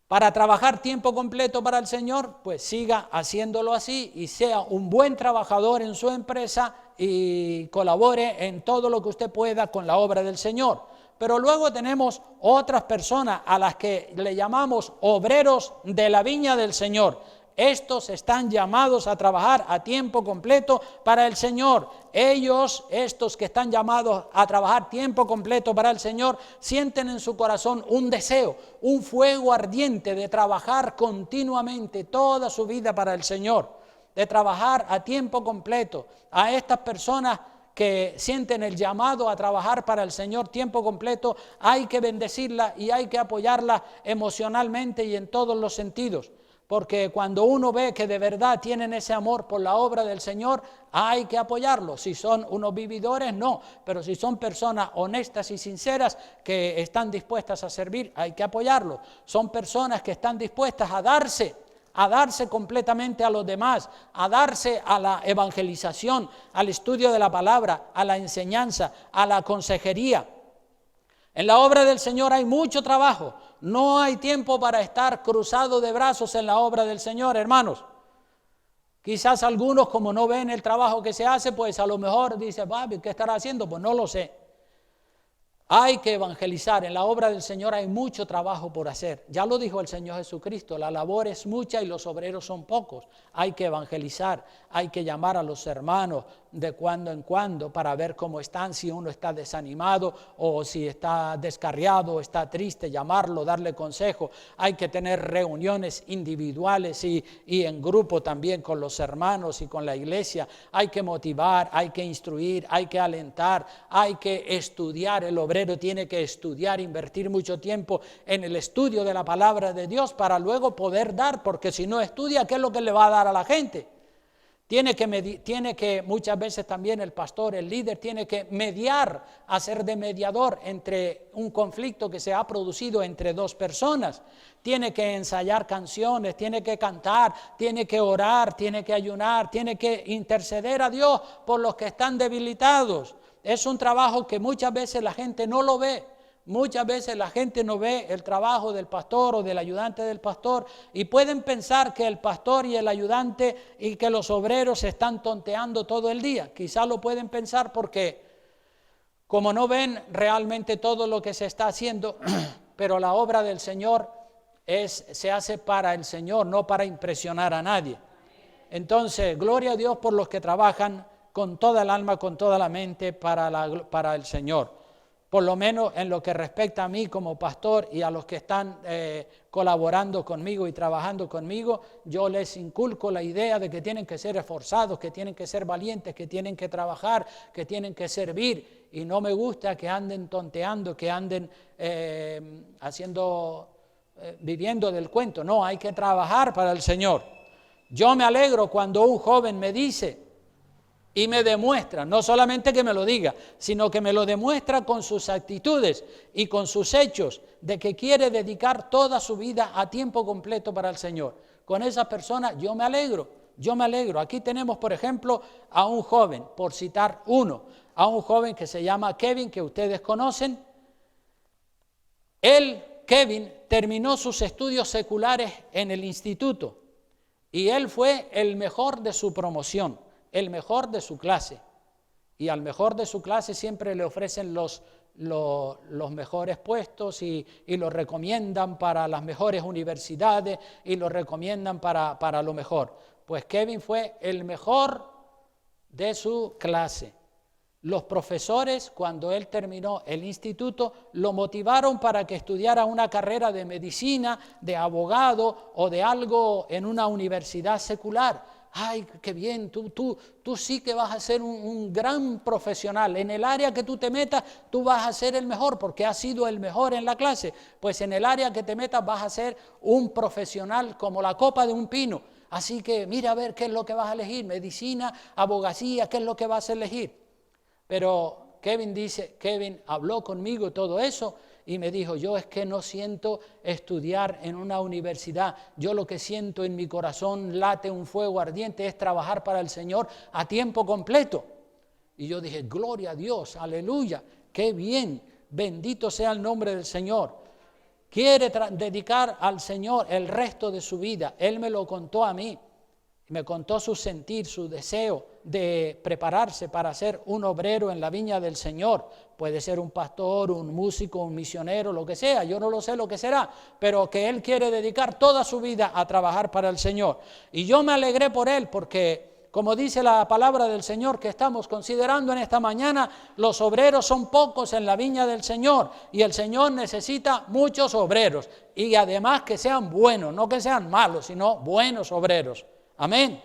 para trabajar tiempo completo para el Señor, pues siga haciéndolo así y sea un buen trabajador en su empresa y colabore en todo lo que usted pueda con la obra del Señor. Pero luego tenemos otras personas a las que le llamamos obreros de la viña del Señor. Estos están llamados a trabajar a tiempo completo para el Señor. Estos que están llamados a trabajar tiempo completo para el Señor, sienten en su corazón un deseo, un fuego ardiente de trabajar continuamente toda su vida para el Señor, de trabajar a tiempo completo. A estas personas que sienten el llamado a trabajar para el Señor tiempo completo, hay que bendecirla y hay que apoyarla emocionalmente y en todos los sentidos. Porque cuando uno ve que de verdad tienen ese amor por la obra del Señor, hay que apoyarlos. Si son unos vividores, no, pero si son personas honestas y sinceras que están dispuestas a servir, hay que apoyarlos. Son personas que están dispuestas a darse completamente a los demás, a darse a la evangelización, al estudio de la palabra, a la enseñanza, a la consejería. En la obra del Señor hay mucho trabajo. No hay tiempo para estar cruzado de brazos en la obra del Señor, hermanos. Quizás algunos, como no ven el trabajo que se hace, pues a lo mejor dicen, ¿qué estará haciendo? Pues no lo sé. Hay que evangelizar. En la obra del Señor hay mucho trabajo por hacer. Ya lo dijo el Señor Jesucristo, la labor es mucha y los obreros son pocos. Hay que evangelizar, hay que llamar a los hermanos. de cuando en cuando para ver cómo están, si uno está desanimado o si está descarriado o está triste, llamarlo, darle consejo. Hay que tener reuniones individuales y en grupo también con los hermanos y con la iglesia. Hay que motivar, hay que instruir, hay que alentar, hay que estudiar. El obrero tiene que estudiar, invertir mucho tiempo en el estudio de la palabra de Dios para luego poder dar, porque si no estudia, ¿qué es lo que le va a dar a la gente? Tiene que muchas veces también el pastor, el líder, tiene que mediar, hacer de mediador entre un conflicto que se ha producido entre dos personas. Tiene que ensayar canciones, tiene que cantar, tiene que orar, tiene que ayunar, tiene que interceder a Dios por los que están debilitados. Es un trabajo que muchas veces la gente no lo ve. Muchas veces la gente no ve el trabajo del pastor o del ayudante del pastor y pueden pensar que el pastor y el ayudante y que los obreros están tonteando todo el día. Quizá lo pueden pensar porque como no ven realmente todo lo que se está haciendo, pero la obra del Señor se hace para el Señor, no para impresionar a nadie. Entonces, gloria a Dios por los que trabajan con toda el alma, con toda la mente para el Señor. Por lo menos en lo que respecta a mí como pastor y a los que están colaborando conmigo y trabajando conmigo, yo les inculco la idea de que tienen que ser esforzados, que tienen que ser valientes, que tienen que trabajar, que tienen que servir. Y no me gusta que anden tonteando, que anden viviendo del cuento. No, hay que trabajar para el Señor. Yo me alegro cuando un joven me dice y me demuestra, no solamente que me lo diga, sino que me lo demuestra con sus actitudes y con sus hechos, de que quiere dedicar toda su vida a tiempo completo para el Señor. Con esa persona yo me alegro. Aquí tenemos, por ejemplo, a un joven, por citar uno, a un joven que se llama Kevin, que ustedes conocen. Kevin, terminó sus estudios seculares en el instituto y él fue el mejor de su promoción, el mejor de su clase, y al mejor de su clase siempre le ofrecen los mejores puestos y lo recomiendan para las mejores universidades y lo recomiendan para lo mejor. Pues Kevin fue el mejor de su clase. Los profesores, cuando él terminó el instituto, lo motivaron para que estudiara una carrera de medicina, de abogado o de algo en una universidad secular. Ay, qué bien, tú sí que vas a ser un gran profesional. En el área que tú te metas, tú vas a ser el mejor porque has sido el mejor en la clase. Pues en el área que te metas vas a ser un profesional como la copa de un pino. Así que mira a ver qué es lo que vas a elegir, medicina, abogacía, qué es lo que vas a elegir. Pero Kevin habló conmigo todo eso y me dijo, yo es que no siento estudiar en una universidad, yo lo que siento en mi corazón late un fuego ardiente, es trabajar para el Señor a tiempo completo. Y yo dije, gloria a Dios, aleluya, qué bien, bendito sea el nombre del Señor. Quiere dedicar al Señor el resto de su vida, Él me lo contó a mí. Me contó su sentir, su deseo de prepararse para ser un obrero en la viña del Señor. Puede ser un pastor, un músico, un misionero, lo que sea. Yo no lo sé lo que será, pero que él quiere dedicar toda su vida a trabajar para el Señor. Y yo me alegré por él porque, como dice la palabra del Señor que estamos considerando en esta mañana, los obreros son pocos en la viña del Señor y el Señor necesita muchos obreros. Y además que sean buenos, no que sean malos, sino buenos obreros. Amén.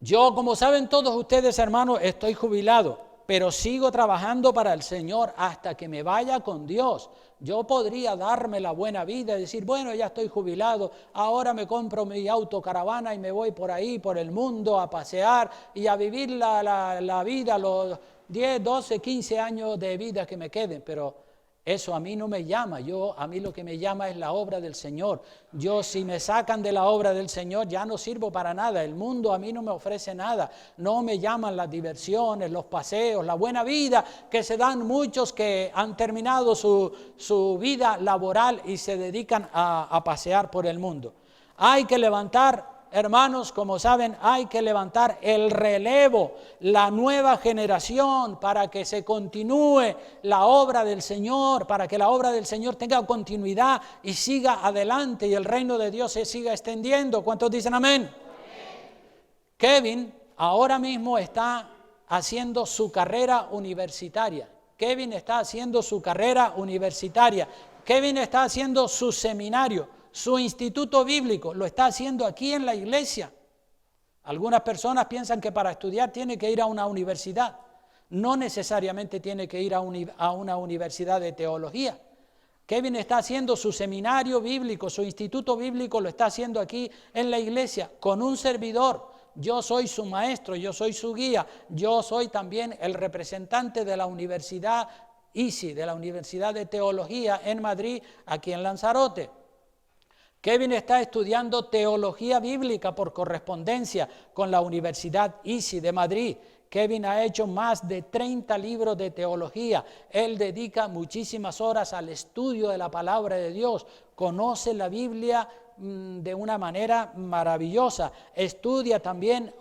Yo, como saben todos ustedes, hermanos, estoy jubilado, pero sigo trabajando para el Señor hasta que me vaya con Dios. Yo podría darme la buena vida y decir, bueno, ya estoy jubilado, ahora me compro mi autocaravana y me voy por ahí, por el mundo, a pasear y a vivir la vida, los 10, 12, 15 años de vida que me queden, pero eso a mí no me llama. A mí lo que me llama es la obra del Señor. Yo, si me sacan de la obra del Señor, ya no sirvo para nada. El mundo a mí no me ofrece nada. No me llaman las diversiones, los paseos, la buena vida que se dan muchos que han terminado su vida laboral y se dedican a pasear por el mundo. Hay que levantar, hermanos, como saben, hay que levantar el relevo, la nueva generación para que se continúe la obra del Señor, para que la obra del Señor tenga continuidad y siga adelante y el reino de Dios se siga extendiendo. ¿Cuántos dicen amén? Amén. Kevin ahora mismo está haciendo su carrera universitaria. Kevin está haciendo su carrera universitaria. Kevin está haciendo su seminario, su instituto bíblico, lo está haciendo aquí en la iglesia. Algunas personas piensan que para estudiar tiene que ir a una universidad. No necesariamente tiene que ir a una universidad de teología. Kevin está haciendo su seminario bíblico, su instituto bíblico lo está haciendo aquí en la iglesia con un servidor. Yo soy su maestro, yo soy su guía, yo soy también el representante de la Universidad ISI, de la Universidad de Teología en Madrid, aquí en Lanzarote. Kevin está estudiando teología bíblica por correspondencia con la Universidad ISI de Madrid. Kevin ha hecho más de 30 libros de teología. Él dedica muchísimas horas al estudio de la palabra de Dios. Conoce la Biblia de una manera maravillosa. Estudia también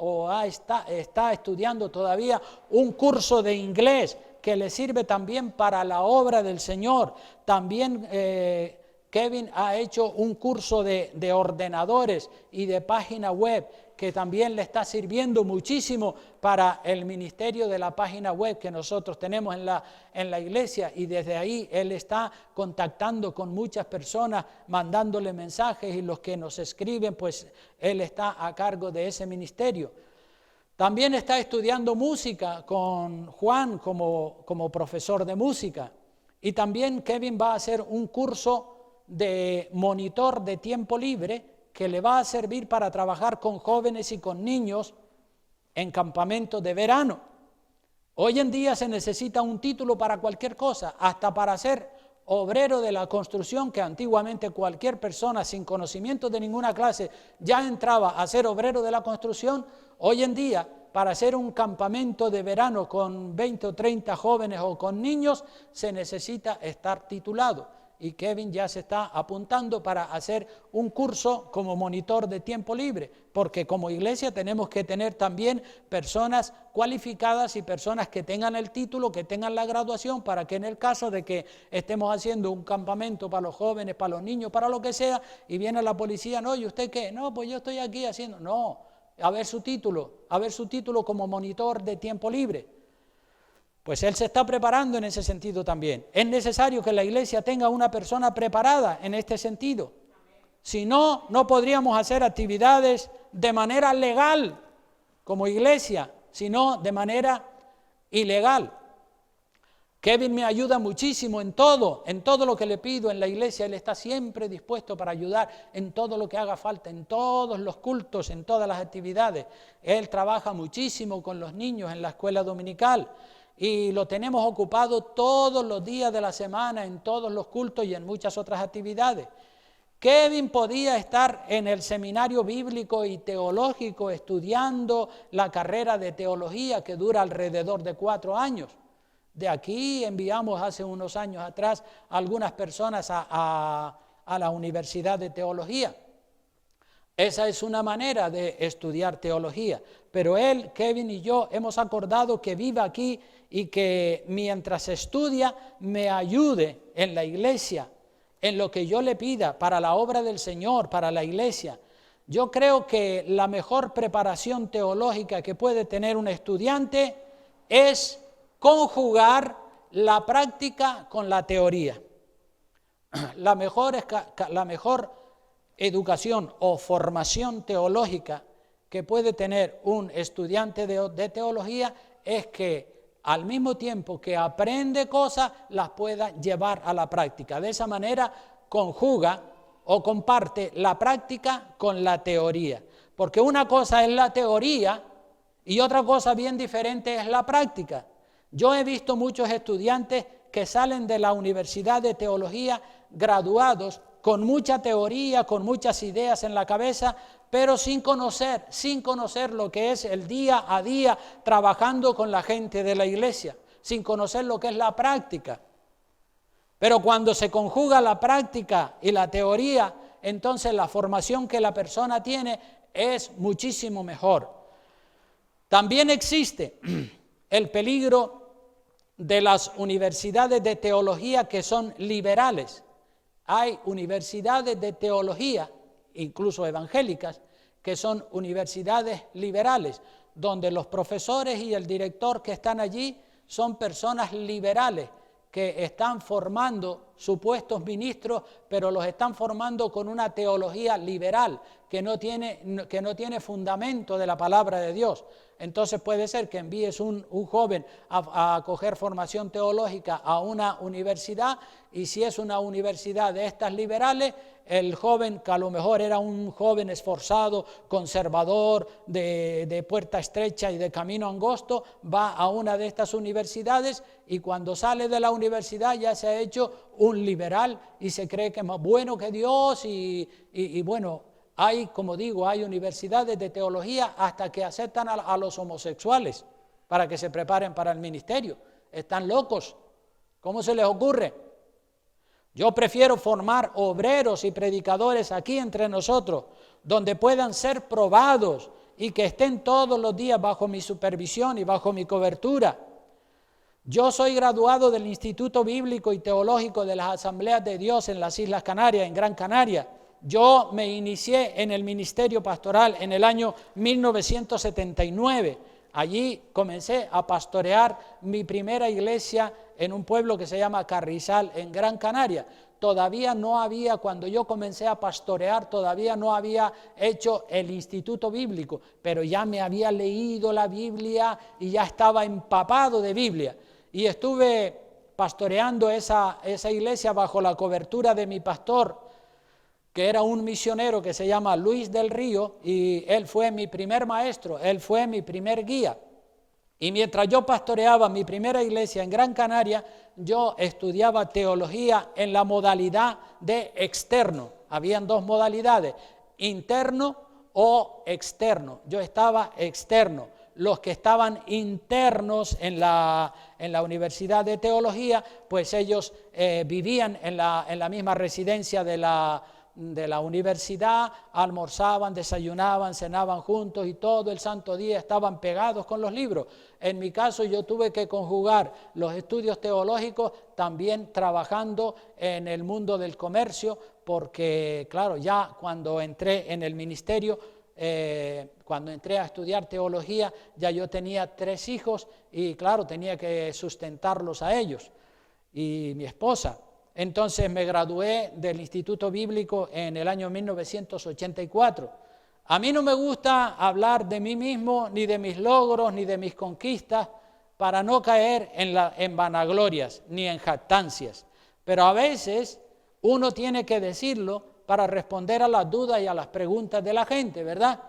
está estudiando todavía un curso de inglés que le sirve también para la obra del Señor. También Kevin ha hecho un curso de ordenadores y de página web que también le está sirviendo muchísimo para el ministerio de la página web que nosotros tenemos en la iglesia, y desde ahí él está contactando con muchas personas, mandándole mensajes, y los que nos escriben, pues él está a cargo de ese ministerio. También está estudiando música con Juan como profesor de música, y también Kevin va a hacer un curso de monitor de tiempo libre que le va a servir para trabajar con jóvenes y con niños en campamentos de verano. Hoy en día se necesita un título para cualquier cosa, hasta para ser obrero de la construcción, que antiguamente cualquier persona sin conocimiento de ninguna clase ya entraba a ser obrero de la construcción. Hoy en día, para hacer un campamento de verano con 20 o 30 jóvenes o con niños, se necesita estar titulado. Y Kevin ya se está apuntando para hacer un curso como monitor de tiempo libre, porque como iglesia tenemos que tener también personas cualificadas y personas que tengan el título, que tengan la graduación, para que en el caso de que estemos haciendo un campamento para los jóvenes, para los niños, para lo que sea, y viene la policía, no, ¿y usted qué? No, pues yo estoy aquí haciendo, no, a ver su título como monitor de tiempo libre. Pues él se está preparando en ese sentido también. Es necesario que la iglesia tenga una persona preparada en este sentido. Si no, no podríamos hacer actividades de manera legal como iglesia, sino de manera ilegal. Kevin me ayuda muchísimo en todo lo que le pido en la iglesia. Él está siempre dispuesto para ayudar en todo lo que haga falta, en todos los cultos, en todas las actividades. Él trabaja muchísimo con los niños en la escuela dominical, y lo tenemos ocupado todos los días de la semana, en todos los cultos y en muchas otras actividades. Kevin podía estar en el seminario bíblico y teológico estudiando la carrera de teología, que dura alrededor de 4 años. De aquí enviamos hace unos años atrás a algunas personas a la Universidad de Teología. Esa es una manera de estudiar teología, pero él, Kevin y yo hemos acordado que viva aquí y que mientras estudia me ayude en la iglesia, en lo que yo le pida para la obra del Señor, para la iglesia. Yo creo que la mejor preparación teológica que puede tener un estudiante es conjugar la práctica con la teoría. La mejor educación o formación teológica que puede tener un estudiante de teología es que al mismo tiempo que aprende cosas, las pueda llevar a la práctica. De esa manera conjuga o comparte la práctica con la teoría. Porque una cosa es la teoría y otra cosa bien diferente es la práctica. Yo he visto muchos estudiantes que salen de la Universidad de Teología graduados con mucha teoría, con muchas ideas en la cabeza, pero sin conocer lo que es el día a día trabajando con la gente de la iglesia, sin conocer lo que es la práctica. Pero cuando se conjuga la práctica y la teoría, entonces la formación que la persona tiene es muchísimo mejor. También existe el peligro de las universidades de teología que son liberales. Hay universidades de teología, incluso evangélicas, que son universidades liberales, donde los profesores y el director que están allí son personas liberales que están formando supuestos ministros, pero los están formando con una teología liberal que no tiene fundamento de la palabra de Dios. Entonces puede ser que envíes un joven a coger formación teológica a una universidad, y si es una universidad de estas liberales, el joven, que a lo mejor era un joven esforzado, conservador, de puerta estrecha y de camino angosto, va a una de estas universidades y cuando sale de la universidad ya se ha hecho un liberal y se cree que es más bueno que Dios y bueno, hay, como digo, hay universidades de teología hasta que aceptan a los homosexuales para que se preparen para el ministerio. Están locos. ¿Cómo se les ocurre? Yo prefiero formar obreros y predicadores aquí entre nosotros, donde puedan ser probados y que estén todos los días bajo mi supervisión y bajo mi cobertura. Yo soy graduado del Instituto Bíblico y Teológico de las Asambleas de Dios en las Islas Canarias, en Gran Canaria. Yo me inicié en el ministerio pastoral en el año 1979. Allí comencé a pastorear mi primera iglesia en un pueblo que se llama Carrizal, en Gran Canaria. Todavía no había, cuando yo comencé a pastorear, todavía no había hecho el instituto bíblico, pero ya me había leído la Biblia y ya estaba empapado de Biblia. Y estuve pastoreando esa iglesia bajo la cobertura de mi pastor, que era un misionero que se llama Luis del Río, y él fue mi primer maestro, él fue mi primer guía. Y mientras yo pastoreaba mi primera iglesia en Gran Canaria, yo estudiaba teología en la modalidad de externo. Habían dos modalidades, interno o externo. Yo estaba externo. Los que estaban internos en la Universidad de Teología, pues ellos vivían en la misma residencia de la universidad, almorzaban, desayunaban, cenaban juntos y todo el santo día estaban pegados con los libros. En mi caso yo tuve que conjugar los estudios teológicos también trabajando en el mundo del comercio, porque claro, ya cuando entré en el ministerio, cuando entré a estudiar teología, ya yo tenía 3 hijos y claro, tenía que sustentarlos a ellos y mi esposa. Entonces me gradué del Instituto Bíblico en el año 1984. A mí no me gusta hablar de mí mismo, ni de mis logros, ni de mis conquistas, para no caer en vanaglorias, ni en jactancias. Pero a veces uno tiene que decirlo para responder a las dudas y a las preguntas de la gente, ¿verdad?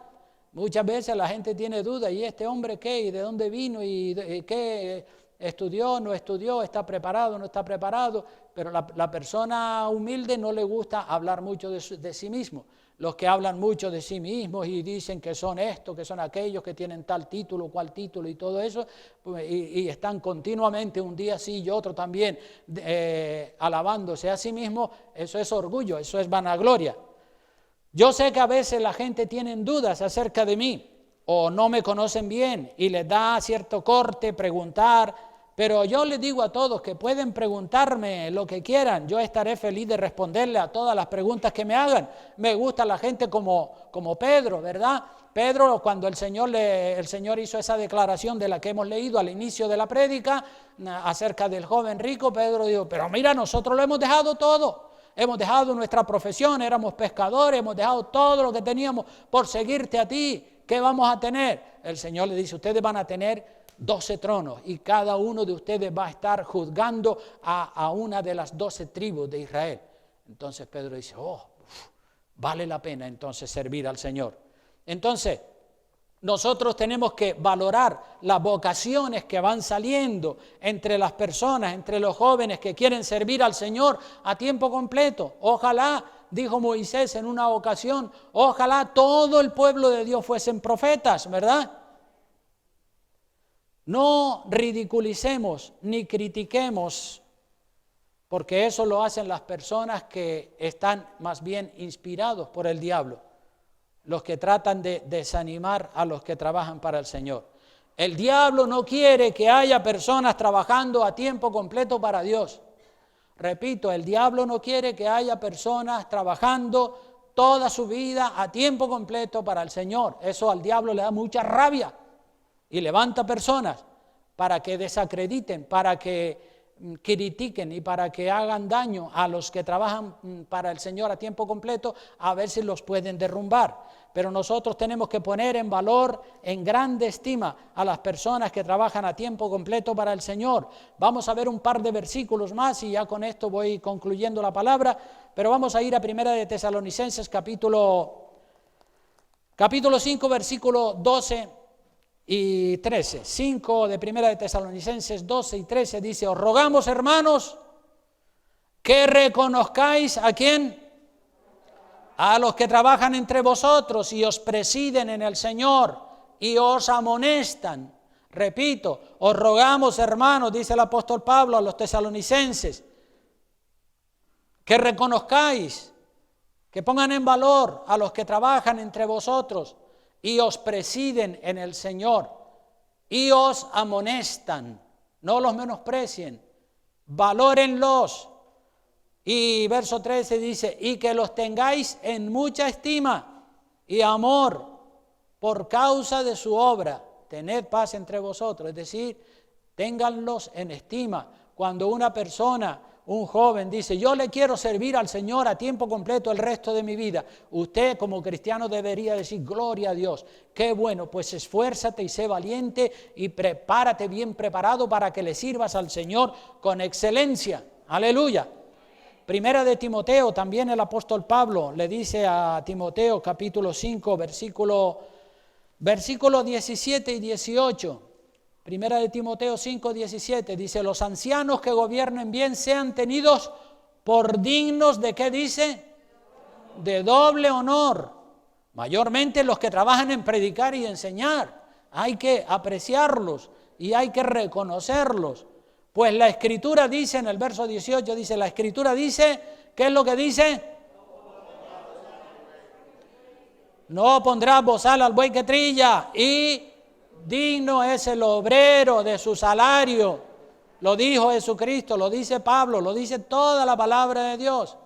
Muchas veces la gente tiene dudas, ¿y este hombre qué? ¿Y de dónde vino? ¿Y qué estudió? ¿No estudió? ¿Está preparado? ¿No está preparado? Pero la persona humilde no le gusta hablar mucho de sí mismo. Los que hablan mucho de sí mismos y dicen que son esto, que son aquellos, que tienen tal título, cual título y todo eso, pues, y están continuamente un día sí y otro también alabándose a sí mismo, eso es orgullo, eso es vanagloria. Yo sé que a veces la gente tiene dudas acerca de mí o no me conocen bien y les da cierto corte preguntar. Pero yo les digo a todos que pueden preguntarme lo que quieran, yo estaré feliz de responderle a todas las preguntas que me hagan. Me gusta la gente como Pedro, ¿verdad? Pedro, cuando el Señor hizo esa declaración de la que hemos leído al inicio de la prédica, acerca del joven rico, Pedro dijo, pero mira, nosotros lo hemos dejado todo. Hemos dejado nuestra profesión, éramos pescadores, hemos dejado todo lo que teníamos por seguirte a ti. ¿Qué vamos a tener? El Señor le dice, ustedes van a tener 12 tronos y cada uno de ustedes va a estar juzgando a una de las 12 tribus de Israel. Entonces Pedro dice, vale la pena entonces servir al Señor. Entonces, nosotros tenemos que valorar las vocaciones que van saliendo entre las personas, entre los jóvenes que quieren servir al Señor a tiempo completo. Ojalá, dijo Moisés en una ocasión, ojalá todo el pueblo de Dios fuesen profetas, ¿verdad? No ridiculicemos ni critiquemos, porque eso lo hacen las personas que están más bien inspirados por el diablo, los que tratan de desanimar a los que trabajan para el Señor. El diablo no quiere que haya personas trabajando a tiempo completo para Dios. Repito, el diablo no quiere que haya personas trabajando toda su vida a tiempo completo para el Señor. Eso al diablo le da mucha rabia. y levanta personas para que desacrediten, para que critiquen y para que hagan daño a los que trabajan para el Señor a tiempo completo, a ver si los pueden derrumbar. Pero nosotros tenemos que poner en valor, en grande estima, a las personas que trabajan a tiempo completo para el Señor. Vamos a ver un par de versículos más y ya con esto voy concluyendo la palabra, pero vamos a ir a Primera de Tesalonicenses capítulo 5, versículo 12 y 13. 5 de Primera de Tesalonicenses 12 y 13 dice: os rogamos, hermanos, que reconozcáis ¿a quién? A los que trabajan entre vosotros y os presiden en el Señor y os amonestan. Repito, os rogamos, hermanos, dice el apóstol Pablo a los tesalonicenses, que reconozcáis, que pongan en valor a los que trabajan entre vosotros y os presiden en el Señor y os amonestan. No los menosprecien, valórenlos. Y verso 13 dice: y que los tengáis en mucha estima y amor por causa de su obra. Tened paz entre vosotros, es decir, ténganlos en estima. Cuando una persona, un joven dice: yo le quiero servir al Señor a tiempo completo el resto de mi vida, usted como cristiano debería decir: gloria a Dios, qué bueno, pues esfuérzate y sé valiente y prepárate bien preparado para que le sirvas al Señor con excelencia. Aleluya. Primera de Timoteo, también el apóstol Pablo le dice a Timoteo, capítulo 5, versículo 17 y 18. Primera de Timoteo 5, 17, dice: los ancianos que gobiernen bien sean tenidos por dignos de, ¿qué dice? De doble honor, mayormente los que trabajan en predicar y enseñar. Hay que apreciarlos y hay que reconocerlos. Pues la Escritura dice en el verso 18, dice, la Escritura dice, ¿qué es lo que dice? No pondrás bozal al buey que trilla, y digno es el obrero de su salario. Lo dijo Jesucristo, lo dice Pablo, lo dice toda la palabra de Dios.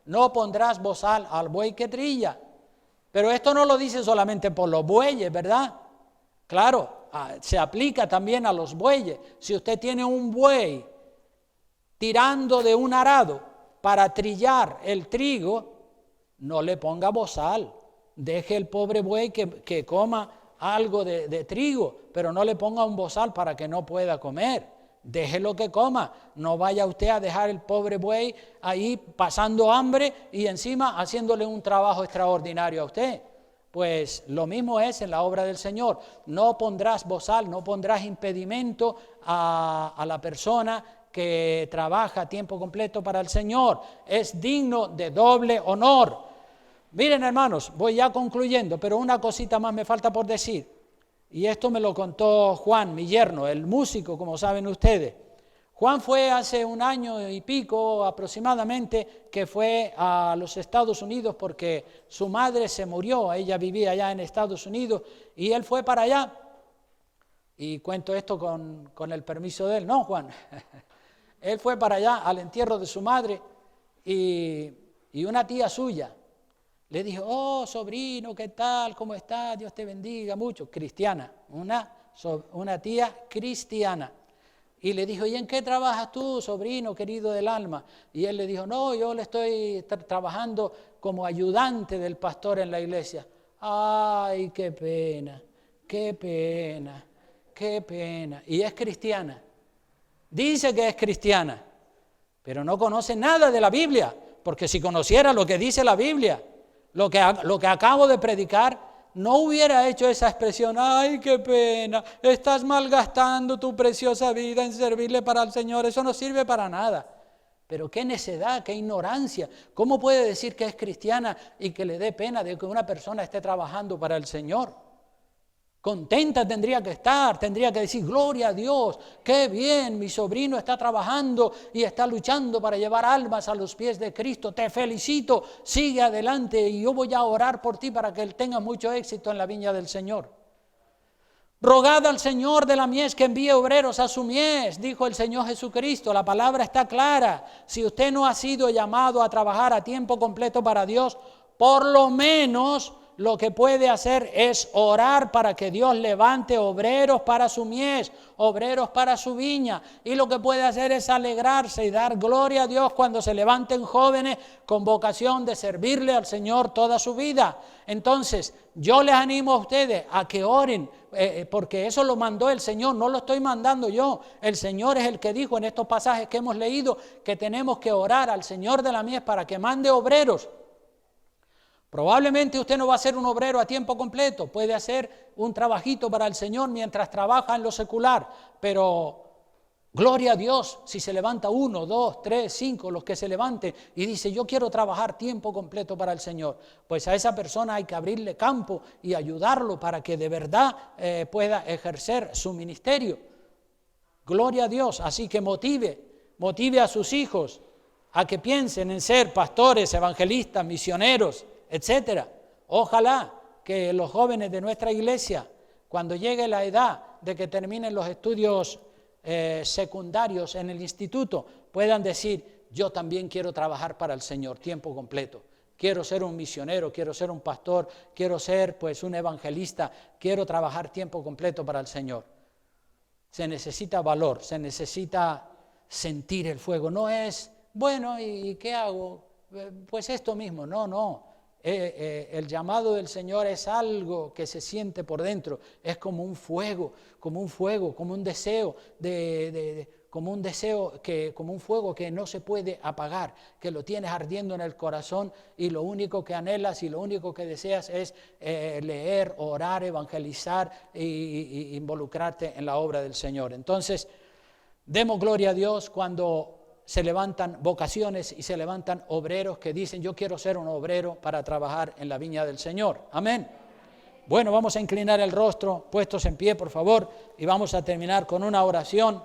No pondrás bozal al buey que trilla. Pero esto no lo dice solamente por los bueyes, ¿verdad? Claro, se aplica también a los bueyes. Si usted tiene un buey tirando de un arado para trillar el trigo, no le ponga bozal. Deje el pobre buey que coma algo de trigo, pero no le ponga un bozal para que no pueda comer. Déjelo que coma. No vaya usted a dejar el pobre buey ahí pasando hambre y encima haciéndole un trabajo extraordinario a usted. Pues lo mismo es en la obra del Señor. No pondrás bozal, no pondrás impedimento a la persona que trabaja a tiempo completo para el Señor. Es digno de doble honor. Miren, hermanos, voy ya concluyendo, pero una cosita más me falta por decir. Y esto me lo contó Juan, mi yerno, el músico, como saben ustedes. Juan fue hace un año y pico aproximadamente que fue a los Estados Unidos porque su madre se murió, ella vivía allá en Estados Unidos y él fue para allá. Y cuento esto con el permiso de él, ¿no, Juan? Él fue para allá al entierro de su madre y una tía suya le dijo: oh, sobrino, ¿qué tal? ¿Cómo estás? Dios te bendiga mucho. Cristiana, una tía cristiana. Y le dijo: ¿y en qué trabajas tú, sobrino querido del alma? Y él le dijo: no, yo le estoy trabajando como ayudante del pastor en la iglesia. Ay, qué pena, qué pena, qué pena. Y es cristiana. Dice que es cristiana, pero no conoce nada de la Biblia, porque si conociera lo que dice la Biblia, lo que acabo de predicar, no hubiera hecho esa expresión: ay, qué pena, estás malgastando tu preciosa vida en servirle para el Señor, eso no sirve para nada. Pero qué necedad, qué ignorancia. ¿Cómo puede decir que es cristiana y que le dé pena de que una persona esté trabajando para el Señor? Contenta tendría que estar, tendría que decir: gloria a Dios, qué bien, mi sobrino está trabajando y está luchando para llevar almas a los pies de Cristo, te felicito, sigue adelante y yo voy a orar por ti para que él tenga mucho éxito en la viña del Señor. Rogad al Señor de la mies que envíe obreros a su mies, dijo el Señor Jesucristo. La palabra está clara. Si usted no ha sido llamado a trabajar a tiempo completo para Dios, por lo menos lo que puede hacer es orar para que Dios levante obreros para su mies, obreros para su viña. Y lo que puede hacer es alegrarse y dar gloria a Dios cuando se levanten jóvenes con vocación de servirle al Señor toda su vida. Entonces, yo les animo a ustedes a que oren, porque eso lo mandó el Señor, no lo estoy mandando yo. El Señor es el que dijo en estos pasajes que hemos leído que tenemos que orar al Señor de la mies para que mande obreros. Probablemente usted no va a ser un obrero a tiempo completo, puede hacer un trabajito para el Señor mientras trabaja en lo secular, pero gloria a Dios si se levanta 1, 2, 3, 5, los que se levanten y dice yo quiero trabajar tiempo completo para el Señor. Pues a esa persona hay que abrirle campo y ayudarlo para que de verdad pueda ejercer su ministerio. Gloria a Dios, así que motive a sus hijos a que piensen en ser pastores, evangelistas, misioneros, etcétera. Ojalá que los jóvenes de nuestra iglesia, cuando llegue la edad de que terminen los estudios secundarios en el instituto, puedan decir, yo también quiero trabajar para el Señor tiempo completo. Quiero ser un misionero, quiero ser un pastor, quiero ser pues un evangelista, quiero trabajar tiempo completo para el Señor. Se necesita valor, se necesita sentir el fuego. No es, bueno, ¿y qué hago? Pues esto mismo, no. El llamado del Señor es algo que se siente por dentro, es como un fuego, como un deseo como un fuego que no se puede apagar, que lo tienes ardiendo en el corazón y lo único que anhelas y lo único que deseas es leer, orar, evangelizar y involucrarte en la obra del Señor. Entonces, demos gloria a Dios cuando se levantan vocaciones y se levantan obreros que dicen yo quiero ser un obrero para trabajar en la viña del Señor. Amén. Bueno, vamos a inclinar el rostro, puestos en pie, por favor, y vamos a terminar con una oración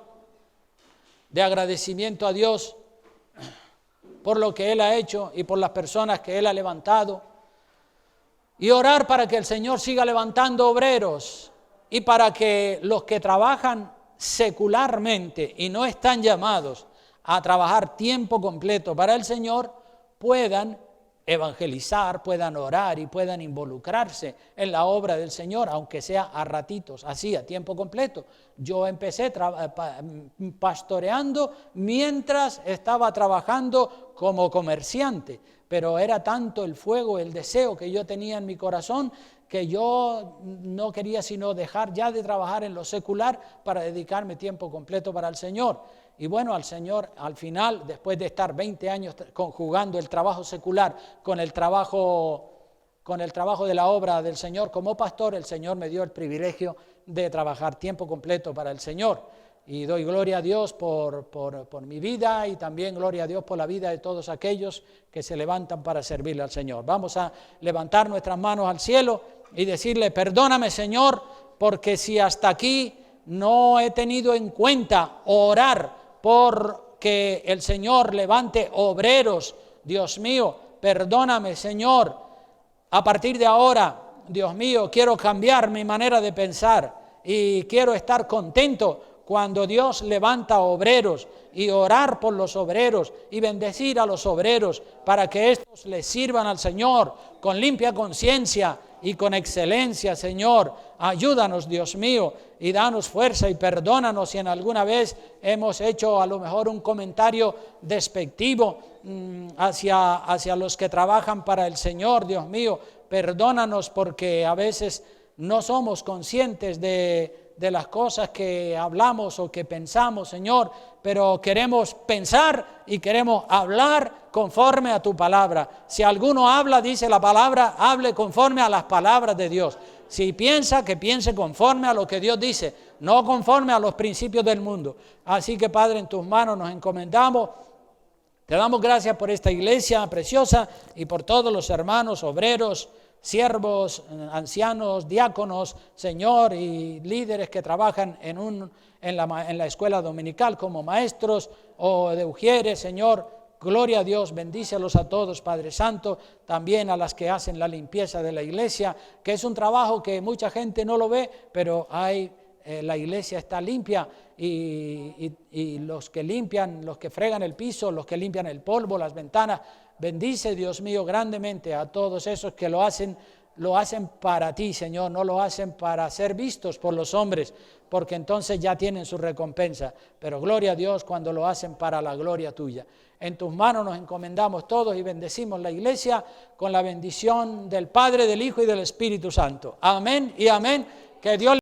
de agradecimiento a Dios por lo que Él ha hecho y por las personas que Él ha levantado, y orar para que el Señor siga levantando obreros y para que los que trabajan secularmente y no están llamados a trabajar tiempo completo para el Señor puedan evangelizar, puedan orar y puedan involucrarse en la obra del Señor, aunque sea a ratitos, así a tiempo completo. Yo empecé pastoreando mientras estaba trabajando como comerciante, pero era tanto el fuego, el deseo que yo tenía en mi corazón que yo no quería sino dejar ya de trabajar en lo secular para dedicarme tiempo completo para el Señor. Y bueno, al Señor, al final, después de estar 20 años conjugando el trabajo secular con el trabajo de la obra del Señor como pastor, el Señor me dio el privilegio de trabajar tiempo completo para el Señor. Y doy gloria a Dios por mi vida y también gloria a Dios por la vida de todos aquellos que se levantan para servirle al Señor. Vamos a levantar nuestras manos al cielo y decirle, perdóname, Señor, porque si hasta aquí no he tenido en cuenta orar porque el Señor levante obreros, Dios mío, perdóname, Señor. A partir de ahora, Dios mío, quiero cambiar mi manera de pensar y quiero estar contento cuando Dios levanta obreros y orar por los obreros y bendecir a los obreros para que estos les sirvan al Señor con limpia conciencia y con excelencia, Señor. Ayúdanos, Dios mío, y danos fuerza y perdónanos si en alguna vez hemos hecho a lo mejor un comentario despectivo hacia los que trabajan para el Señor, Dios mío. Perdónanos porque a veces no somos conscientes de las cosas que hablamos o que pensamos, Señor, pero queremos pensar y queremos hablar conforme a tu palabra. Si alguno habla, dice la palabra, hable conforme a las palabras de Dios. Si piensa, que piense conforme a lo que Dios dice, no conforme a los principios del mundo. Así que, Padre, en tus manos nos encomendamos. Te damos gracias por esta iglesia preciosa y por todos los hermanos, obreros, siervos, ancianos, diáconos, Señor, y líderes que trabajan en la escuela dominical como maestros o de ujieres, Señor. Gloria a Dios, bendícelos a todos, Padre Santo, también a las que hacen la limpieza de la iglesia, que es un trabajo que mucha gente no lo ve, pero la iglesia está limpia y los que limpian, los que fregan el piso, los que limpian el polvo, las ventanas. Bendice, Dios mío, grandemente a todos esos que lo hacen lo hacen para ti, Señor, no lo hacen para ser vistos por los hombres, porque entonces ya tienen su recompensa. Pero gloria a Dios cuando lo hacen para la gloria tuya. En tus manos nos encomendamos todos y bendecimos la iglesia con la bendición del Padre, del Hijo y del Espíritu Santo. Amén y amén. Que Dios